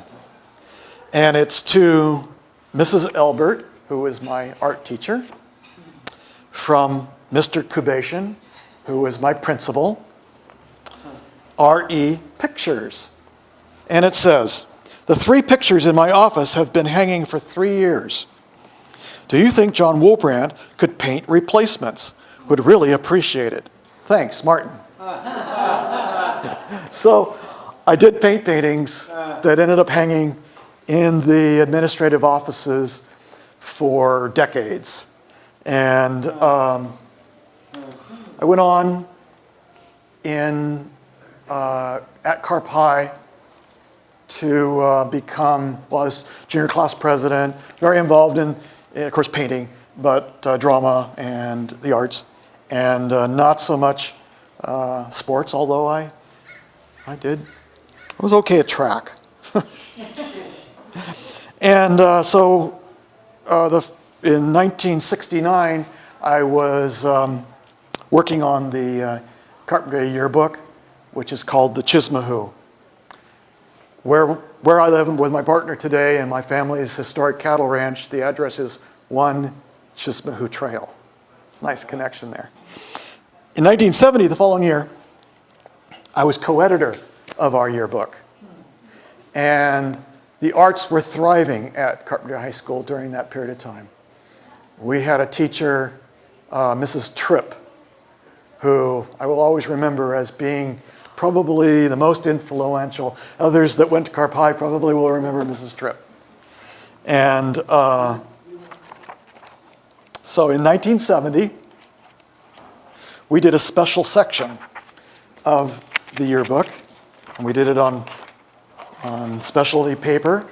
And it's to Mrs. Elbert, who was my art teacher, from Mr. Kubation, who was my principal, R.E. Pictures. And it says, "The 3 pictures in my office have been hanging for 3 years. Do you think John Wullbrandt could paint replacements? Would really appreciate it. Thanks, Martin." So I did paint paintings that ended up hanging in the administrative offices for decades. And I went on at Carp High to become, well, I was junior class president, very involved in, of course, painting, but drama and the arts, and not so much sports, although I was okay at track. And so in 1969, I was working on the Carpinteria yearbook, which is called the Chismahoo. Where I live with my partner today and my family's historic cattle ranch, the address is 1 Chismahoo Trail. It's a nice connection there. In 1970, the following year, I was co-editor of our yearbook. And the arts were thriving at Carpinteria High School during that period of time. We had a teacher, Mrs. Tripp, who I will always remember as being probably the most influential. Others that went to Carp High probably will remember Mrs. Tripp. And so in 1970, we did a special section of the yearbook, and we did it on specialty paper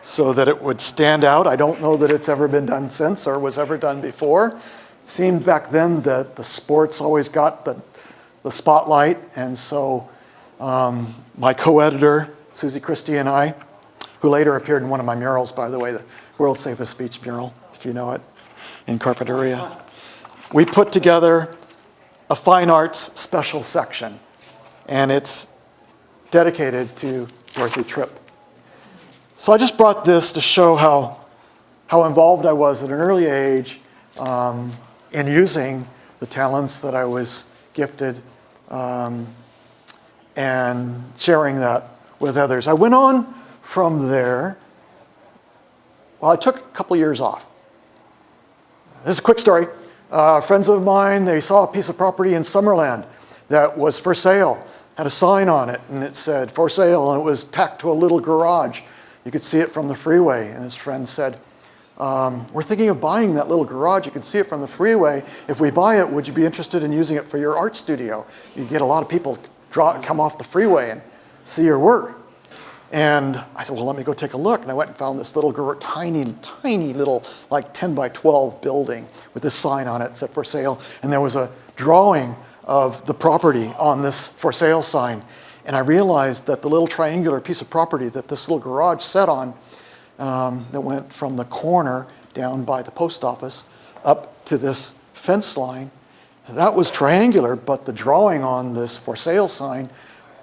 so that it would stand out. I don't know that it's ever been done since or was ever done before. It seemed back then that the sports always got the spotlight, and so my co-editor, Susie Christie, and I, who later appeared in one of my murals, by the way, the World's Safest Beach mural, if you know it, in Carpinteria, we put together a fine arts special section, and it's dedicated to Dorothy Tripp. So I just brought this to show how involved I was at an early age in using the talents that I was gifted and sharing that with others. I went on from there Well, I took a couple years off. This is a quick story. Friends of mine, they saw a piece of property in Summerland that was for sale. Had a sign on it, and it said, for sale, and it was tacked to a little garage. You could see it from the freeway, and his friend said, we're thinking of buying that little garage. You can see it from the freeway. If we buy it, would you be interested in using it for your art studio? You get a lot of people come off the freeway and see your work. And I said, well, let me go take a look. And I went and found this little tiny little, like 10 by 12 building with this sign on it that said for sale. And there was a drawing of the property on this for sale sign. And I realized that the little triangular piece of property that this little garage sat on, that went from the corner down by the post office up to this fence line, that was triangular, but the drawing on this for sale sign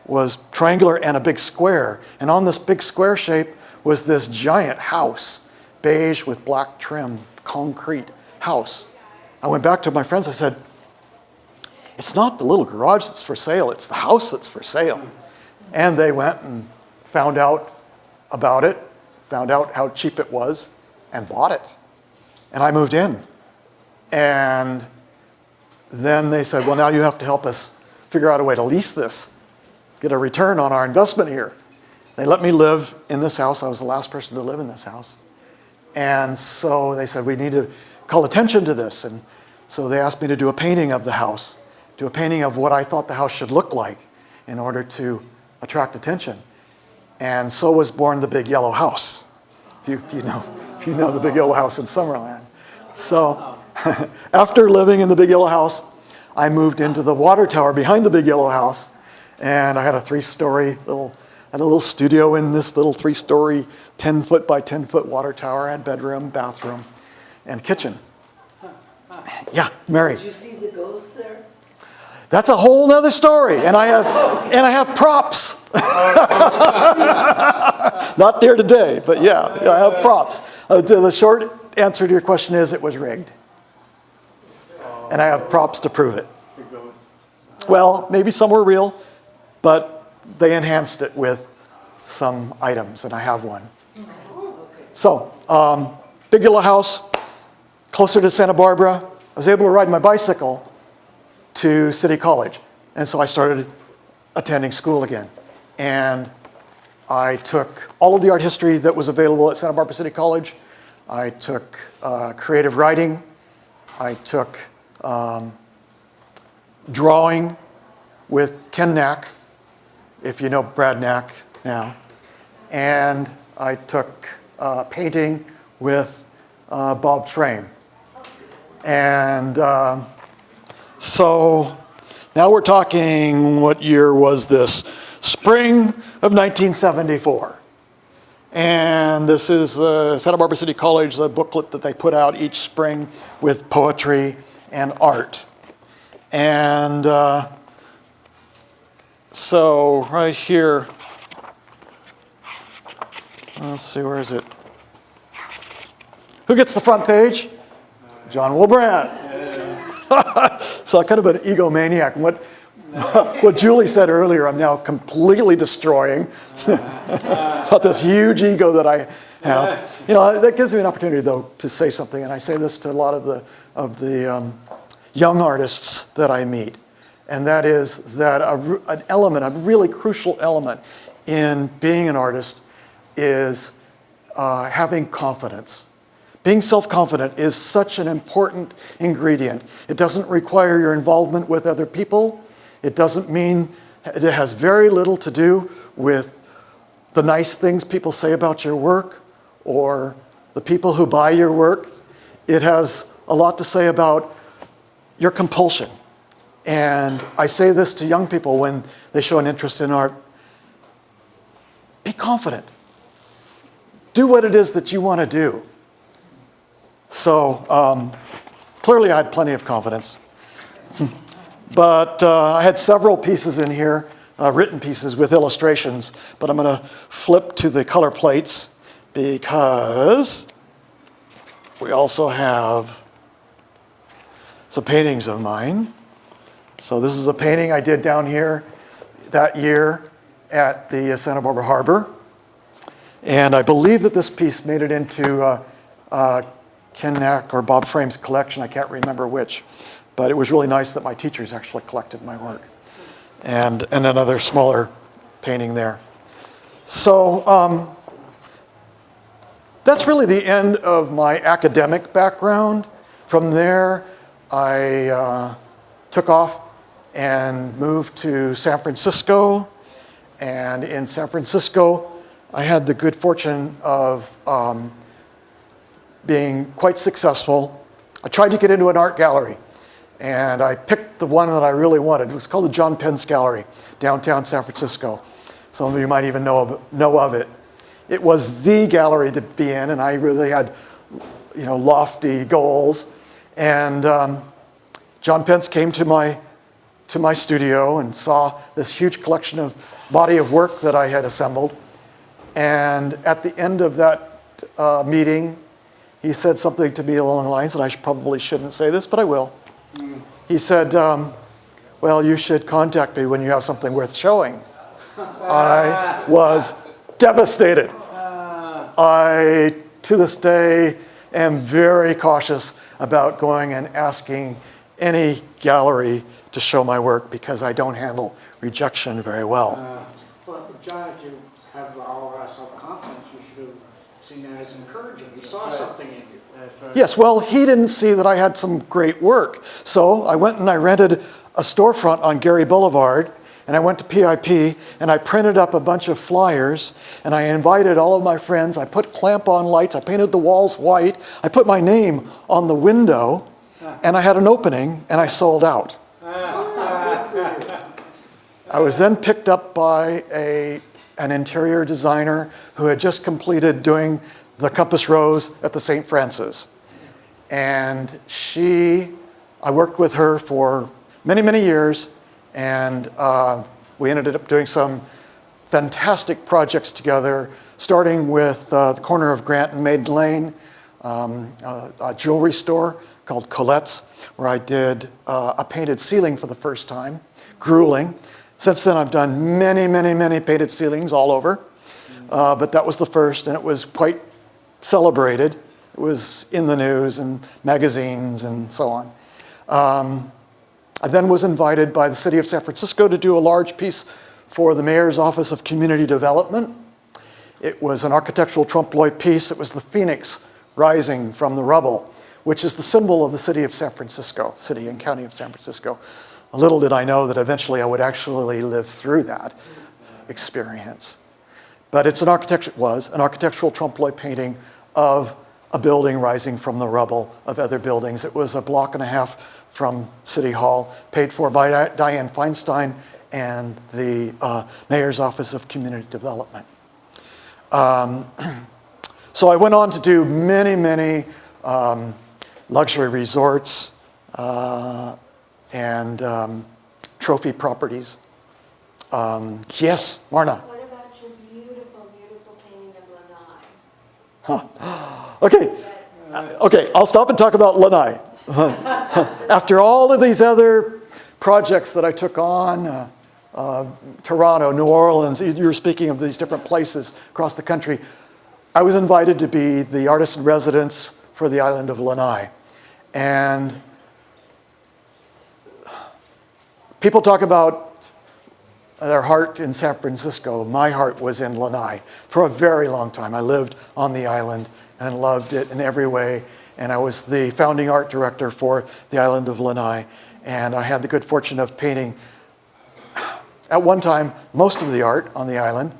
was triangular and a big square. And on this big square shape was this giant house, beige with black trim, concrete house. I went back to my friends, I said, it's not the little garage that's for sale, it's the house that's for sale. And they went and found out about it, found out how cheap it was, and bought it. And I moved in. And then they said, well, now you have to help us figure out a way to lease this, get a return on our investment here. They let me live in this house. I was the last person to live in this house. And so they said, we need to call attention to this. And so they asked me to do a painting of the house, do a painting of what I thought the house should look like in order to attract attention. And so was born the Big Yellow House, if you know the Big Yellow House in Summerland. So after living in the Big Yellow House, I moved into the water tower behind the Big Yellow House, and I had a little studio in this little 3-story, 10-foot by 10-foot water tower. I had bedroom, bathroom, and kitchen. Yeah, Mary. Did you see the ghosts there? That's a whole nother story, and I have props. Not there today, but yeah, I have props. The short answer to your question is it was rigged, and I have props to prove it. The ghosts. Well, maybe some were real, but they enhanced it with some items, and I have one. So, Big Yellow House, closer to Santa Barbara. I was able to ride my bicycle to City College, and so I started attending school again. And I took all of the art history that was available at Santa Barbara City College. I took creative writing. I took drawing with Ken Knack, if you know Brad Knack now. And I took painting with Bob Frame. And so now we're talking, what year was this? Spring of 1974. And this is Santa Barbara City College, the booklet that they put out each spring with poetry and art. And so right here, let's see, where is it? Who gets the front page? John Wullbrandt. So I'm kind of an egomaniac. What Julie said earlier, I'm now completely destroying about this huge ego that I have. You know, that gives me an opportunity, though, to say something, and I say this to a lot of the young artists that I meet, and that is that an element, a really crucial element in being an artist is having confidence. Being self-confident is such an important ingredient. It doesn't require your involvement with other people. It doesn't mean, it has very little to do with the nice things people say about your work or the people who buy your work. It has a lot to say about your compulsion. And I say this to young people when they show an interest in art. Be confident. Do what it is that you want to do. So clearly I had plenty of confidence. But I had several pieces in here, written pieces with illustrations, but I'm going to flip to the color plates because we also have some paintings of mine. So this is a painting I did down here that year at the Santa Barbara Harbor. And I believe that this piece made it into Ken Knack or Bob Frame's collection. I can't remember which. But it was really nice that my teachers actually collected my work. And another smaller painting there. So that's really the end of my academic background. From there, I took off and moved to San Francisco. And in San Francisco, I had the good fortune of being quite successful. I tried to get into an art gallery. And I picked the one that I really wanted. It was called the John Pence Gallery, downtown San Francisco. Some of you might even know of it. It was the gallery to be in, and I really had, lofty goals. And John Pence came to my studio and saw this huge collection of body of work that I had assembled. And at the end of that meeting, he said something to me along the lines, and I probably shouldn't say this, but I will. He said, well, you should contact me when you have something worth showing. I was devastated. I, to this day, am very cautious about going and asking any gallery to show my work because I don't handle rejection very well. But John, if you have all our self-confidence, you should have seen that as encouraging. He saw something in you. That's right. Yes, well, he didn't see that I had some great work. So I went and I rented a storefront on Gary Boulevard, and I went to PIP, and I printed up a bunch of flyers, and I invited all of my friends. I put clamp-on lights. I painted the walls white. I put my name on the window, and I had an opening, and I sold out. I was then picked up by an interior designer who had just completed doing the Compass Rose at the St. Francis. And I worked with her for many, many years, and we ended up doing some fantastic projects together, starting with the corner of Grant and Maiden Lane, a jewelry store called Colette's, where I did a painted ceiling for the first time, grueling. Since then, I've done many, many, many painted ceilings all over, but that was the first, and it was quite celebrated. It was in the news and magazines and so on. I then was invited by the city of San Francisco to do a large piece for the Mayor's Office of Community Development. It was an architectural trompe-l'oeil piece. It was the phoenix rising from the rubble, which is the symbol of the city of San Francisco, city and county of San Francisco. Little did I know that eventually I would actually live through that experience. But it was an architectural trompe-l'oeil painting of a building rising from the rubble of other buildings. It was a block and a half from City Hall, paid for by Diane Feinstein and the Mayor's Office of Community Development. So I went on to do many, many luxury resorts and trophy properties. Yes, Marna. What about your beautiful, beautiful painting of Lanai? Okay, I'll stop and talk about Lanai. After all of these other projects that I took on, Toronto, New Orleans, you were speaking of these different places across the country, I was invited to be the artist in residence for the island of Lanai. And people talk about their heart in San Francisco. My heart was in Lanai for a very long time. I lived on the island and loved it in every way. And I was the founding art director for the island of Lanai. And I had the good fortune of painting, at one time, most of the art on the island.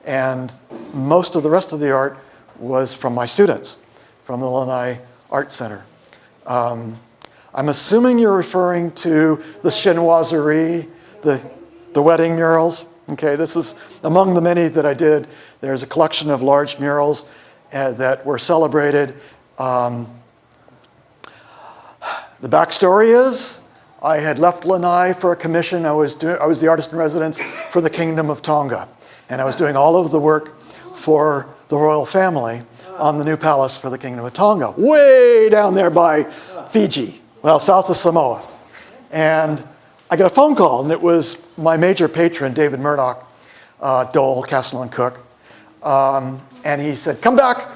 And most of the rest of the art was from my students, from the Lanai Art Center. I'm assuming you're referring to the chinoiserie, the wedding murals. Okay, this is among the many that I did. There's a collection of large murals that were celebrated. The backstory is I had left Lanai for a commission. I was the artist in residence for the Kingdom of Tonga, and I was doing all of the work for the royal family on the new palace for the Kingdom of Tonga, way down there by Fiji, well, south of Samoa. And I got a phone call, and it was my major patron, David Murdoch, Dole, Castle and Cook, And he said, come back.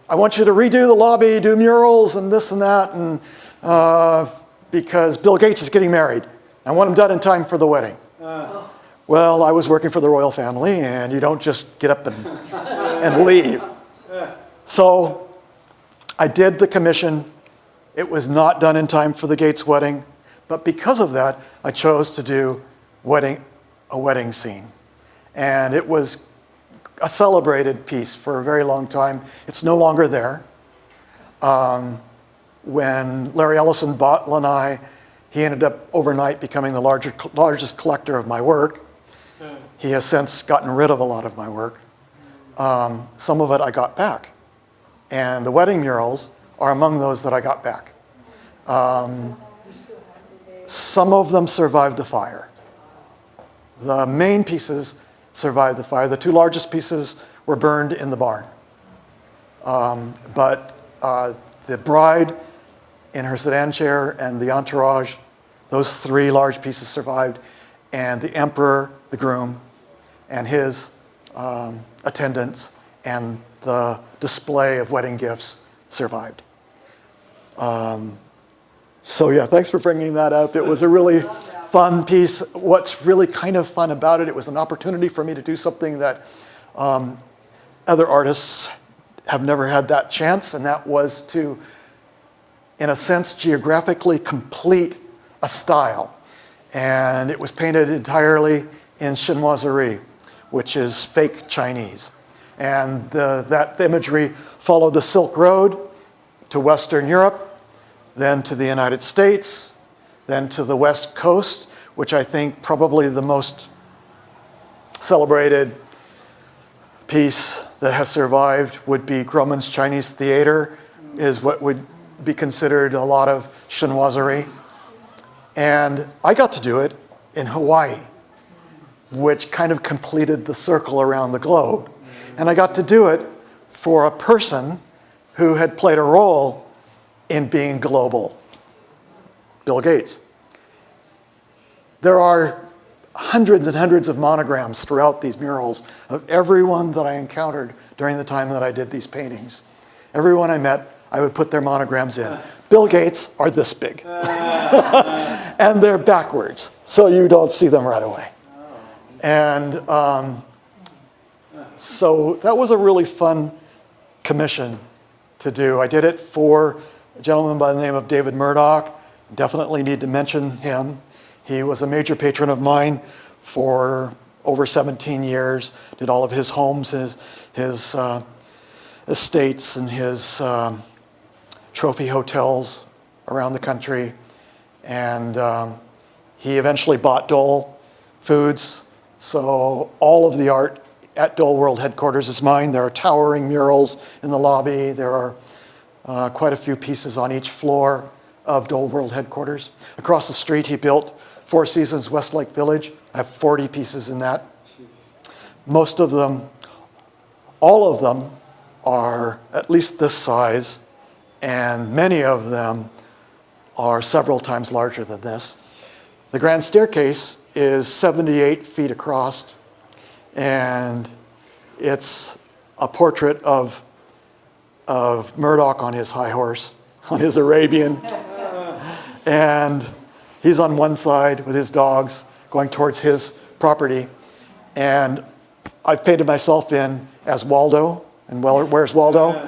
I want you to redo the lobby, do murals and this and that, and because Bill Gates is getting married. I want him done in time for the wedding. Well, I was working for the royal family, and you don't just get up and leave. So I did the commission. It was not done in time for the Gates wedding, but because of that, I chose to do a wedding scene. And it was a celebrated piece for a very long time. It's no longer there. When Larry Ellison bought Lanai, he ended up overnight becoming the largest collector of my work. He has since gotten rid of a lot of my work. Some of it I got back. And the wedding murals are among those that I got back. Some of them survived the fire. The main pieces survived the fire. The two largest pieces were burned in the barn. But the bride in her sedan chair and the entourage, those three large pieces survived. And the emperor, the groom, and his attendants, and the display of wedding gifts survived. So yeah, thanks for bringing that up. It was a really fun piece. What's really kind of fun about it, it was an opportunity for me to do something that other artists have never had that chance, and that was to, in a sense, geographically complete a style. And it was painted entirely in chinoiserie, which is fake Chinese. And that imagery followed the Silk Road to Western Europe, then to the United States, then to the West Coast, which I think probably the most celebrated piece that has survived would be Grauman's Chinese Theater, is what would be considered a lot of chinoiserie. And I got to do it in Hawaii, which kind of completed the circle around the globe. And I got to do it for a person who had played a role in being global, Bill Gates. There are hundreds and hundreds of monograms throughout these murals of everyone that I encountered during the time that I did these paintings. Everyone I met, I would put their monograms in. Bill Gates are this big. And they're backwards, so you don't see them right away. And so that was a really fun commission to do. I did it for a gentleman by the name of David Murdoch. Definitely need to mention him. He was a major patron of mine for over 17 years, did all of his homes, his estates, and his trophy hotels around the country. And he eventually bought Dole Foods. So all of the art at Dole World headquarters is mine. There are towering murals in the lobby. There are quite a few pieces on each floor of Dole World headquarters. Across the street, he built Four Seasons Westlake Village. I have 40 pieces in that. Most of them, all of them, are at least this size, and many of them are several times larger than this. The grand staircase is 78 feet across, and it's a portrait of Murdoch on his high horse, on his Arabian. And he's on one side with his dogs going towards his property. And I've painted myself in as Waldo. And where's Waldo?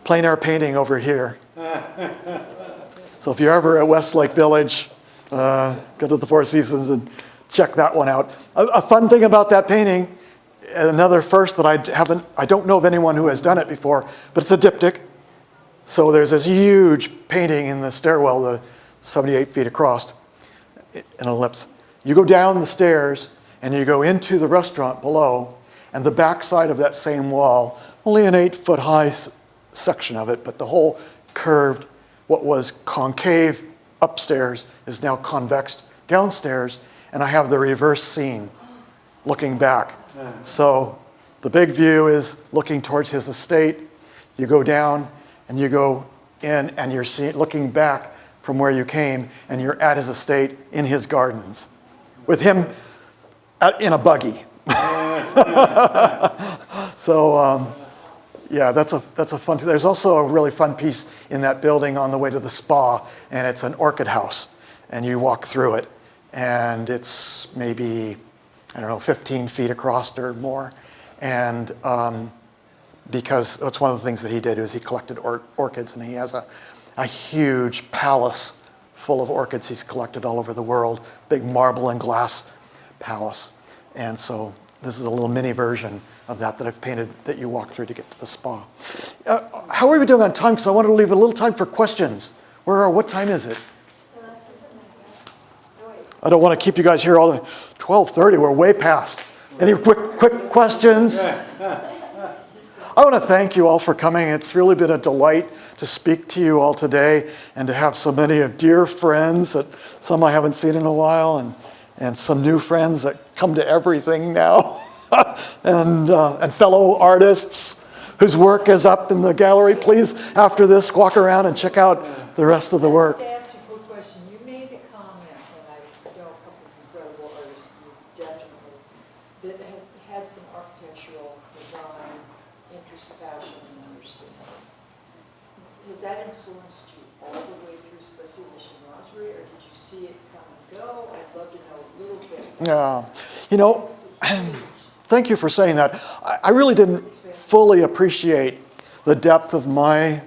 Plein air painting over here. So if you're ever at Westlake Village, go to the Four Seasons and check that one out. A fun thing about that painting, another first that I don't know of anyone who has done it before, but it's a diptych. So there's this huge painting in the stairwell, the 78 feet across, an ellipse. You go down the stairs and you go into the restaurant below, and the back side of that same wall, only an 8-foot high section of it, but the whole curved, what was concave upstairs is now convex downstairs, and I have the reverse scene looking back. So the big view is looking towards his estate. You go down and you go in and you're looking back from where you came, and you're at his estate in his gardens with him in a buggy. So yeah, that's a fun. There's also a really fun piece in that building on the way to the spa, and it's an Orchid House, and you walk through it, and it's maybe, I don't know, 15 feet across or more, and because that's one of the things that he did is he collected orchids, and he has a huge palace full of orchids he's collected all over the world, big marble and glass palace, and so this is a little mini version of that I've painted that you walk through to get to the spa. How are we doing on time? Because I wanted to leave a little time for questions. What time is it? I don't want to keep you guys here all the 12:30. We're way past. Any quick questions? I want to thank you all for coming. It's really been a delight to speak to you all today and to have so many of dear friends that some I haven't seen in a while and some new friends that come to everything now. and fellow artists whose work is up in the gallery. Please, after this, walk around and check out the rest of the work. I have to ask you a quick question. You made a comment, and I know a couple of incredible artists, you definitely, that have had some architectural design, interest, passion, and understanding. Has that influenced you all the way through, especially Mission Rosary, or did you see it come and go? I'd love to know a little bit. You know, thank you for saying that. I really didn't fully appreciate the depth of my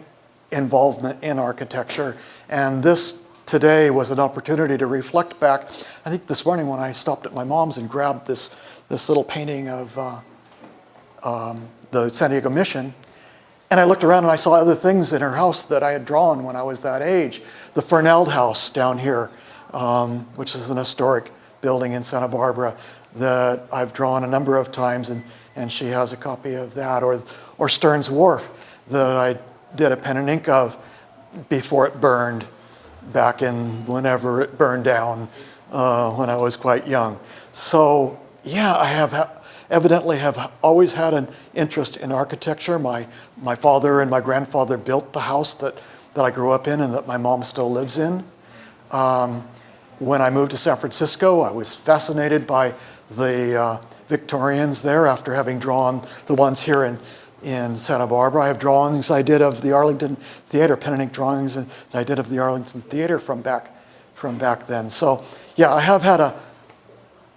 involvement in architecture, and this today was an opportunity to reflect back. I think this morning when I stopped at my mom's and grabbed this little painting of the San Diego Mission, and I looked around and I saw other things in her house that I had drawn when I was that age. The Fernald House down here, which is an historic building in Santa Barbara that I've drawn a number of times, and she has a copy of that, or Stearns Wharf that I did a pen and ink of before it burned back in whenever it burned down when I was quite young. So yeah, I evidently have always had an interest in architecture. My father and my grandfather built the house that I grew up in and that my mom still lives in. When I moved to San Francisco, I was fascinated by the Victorians there after having drawn the ones here in Santa Barbara. I have drawings I did of the Arlington Theater, pen and ink drawings that I did of the Arlington Theater from back then. So yeah, I have had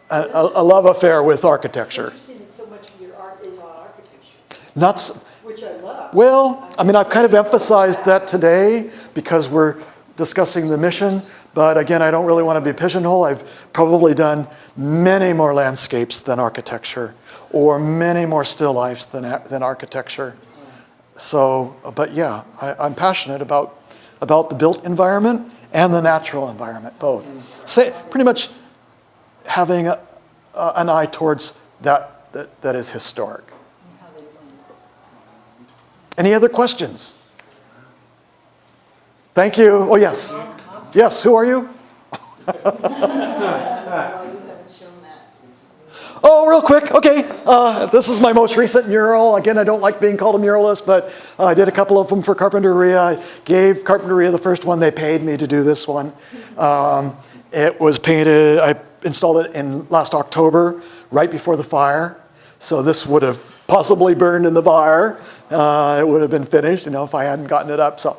a love affair with architecture. Interesting that so much of your art is on architecture, Not which I love. Well, I mean, I've kind of emphasized that today because we're discussing the mission, but again, I don't really want to be pigeonholed. I've probably done many more landscapes than architecture, or many more still lifes than architecture. So, but yeah, I'm passionate about the built environment and the natural environment, both. Pretty much having an eye towards that is historic. Any other questions? Thank you. Oh, yes. Yes, who are you? Oh, real quick. Okay. This is my most recent mural. Again, I don't like being called a muralist, but I did a couple of them for Carpinteria. I gave Carpinteria the first one. They paid me to do this one. It was painted, I installed it in last October, right before the fire. So this would have possibly burned in the fire. It would have been finished, if I hadn't gotten it up. So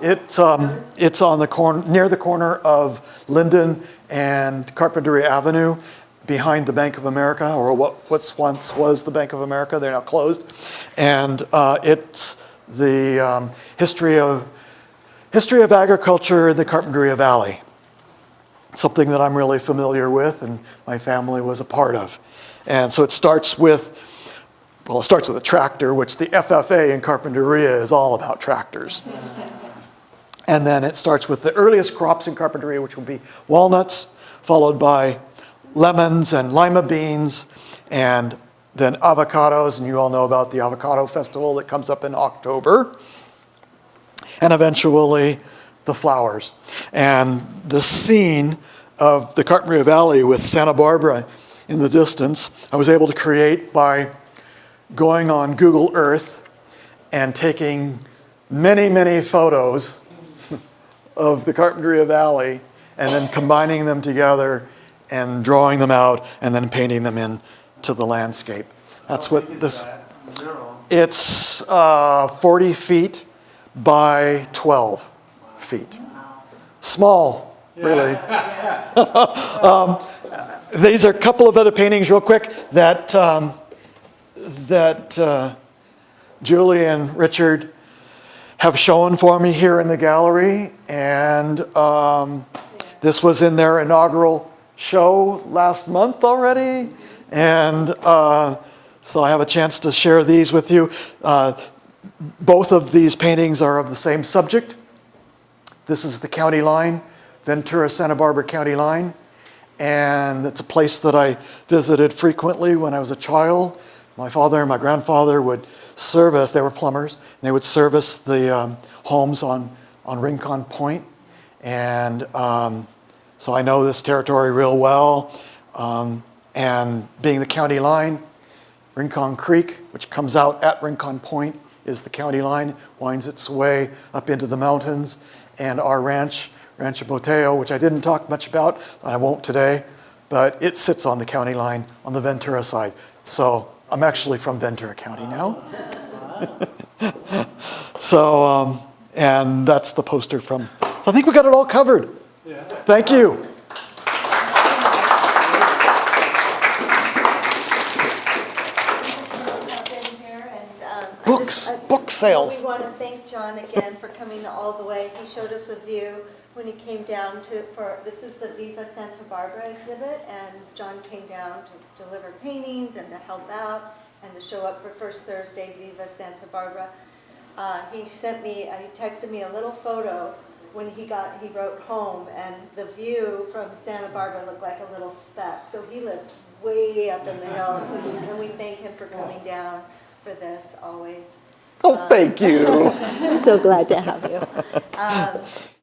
it's on the corner, near the corner of Linden and Carpinteria Avenue, behind the Bank of America, or what once was the Bank of America. They're now closed, and it's the history of agriculture in the Carpinteria Valley. Something that I'm really familiar with, and my family was a part of. And so it starts with a tractor, which the FFA in Carpinteria is all about tractors. And then it starts with the earliest crops in Carpinteria, which will be walnuts, followed by lemons and lima beans, and then avocados, and you all know about the avocado festival that comes up in October, and eventually the flowers. And the scene of the Carpinteria Valley with Santa Barbara in the distance, I was able to create by going on Google Earth and taking many, many photos of the Carpinteria Valley and then combining them together and drawing them out and then painting them into the landscape. That's what this... There It's 40 feet by 12 feet. Small, really. These are a couple of other paintings real quick that, Julie and Richard have shown for me here in the gallery. And this was in their inaugural show last month already. And so I have a chance to share these with you. Both of these paintings are of the same subject. This is the county line, Ventura, Santa Barbara County line. And it's a place that I visited frequently when I was a child. My father and my grandfather would service, they were plumbers, and they would service the homes on Rincon Point. And so I know this territory real well. And being the county line, Rincon Creek, which comes out at Rincon Point, is the county line, winds its way up into the mountains. And our ranch, Rancho Boteo, which I didn't talk much about, I won't today, but it sits on the county line on the Ventura side. So I'm actually from Ventura County now. So, and that's the poster from, so I think we got it all covered. Yeah. Thank you. Books, book sales. We want to thank John again for coming all the way. He showed us a view when he came down this is the Viva Santa Barbara exhibit, and John came down to deliver paintings and to help out and to show up for First Thursday Viva Santa Barbara. He texted me a little photo when he wrote home, and the view from Santa Barbara looked like a little speck. So he lives way up in the hills, and we thank him for coming down for this always. Oh, thank you. I'm so glad to have you.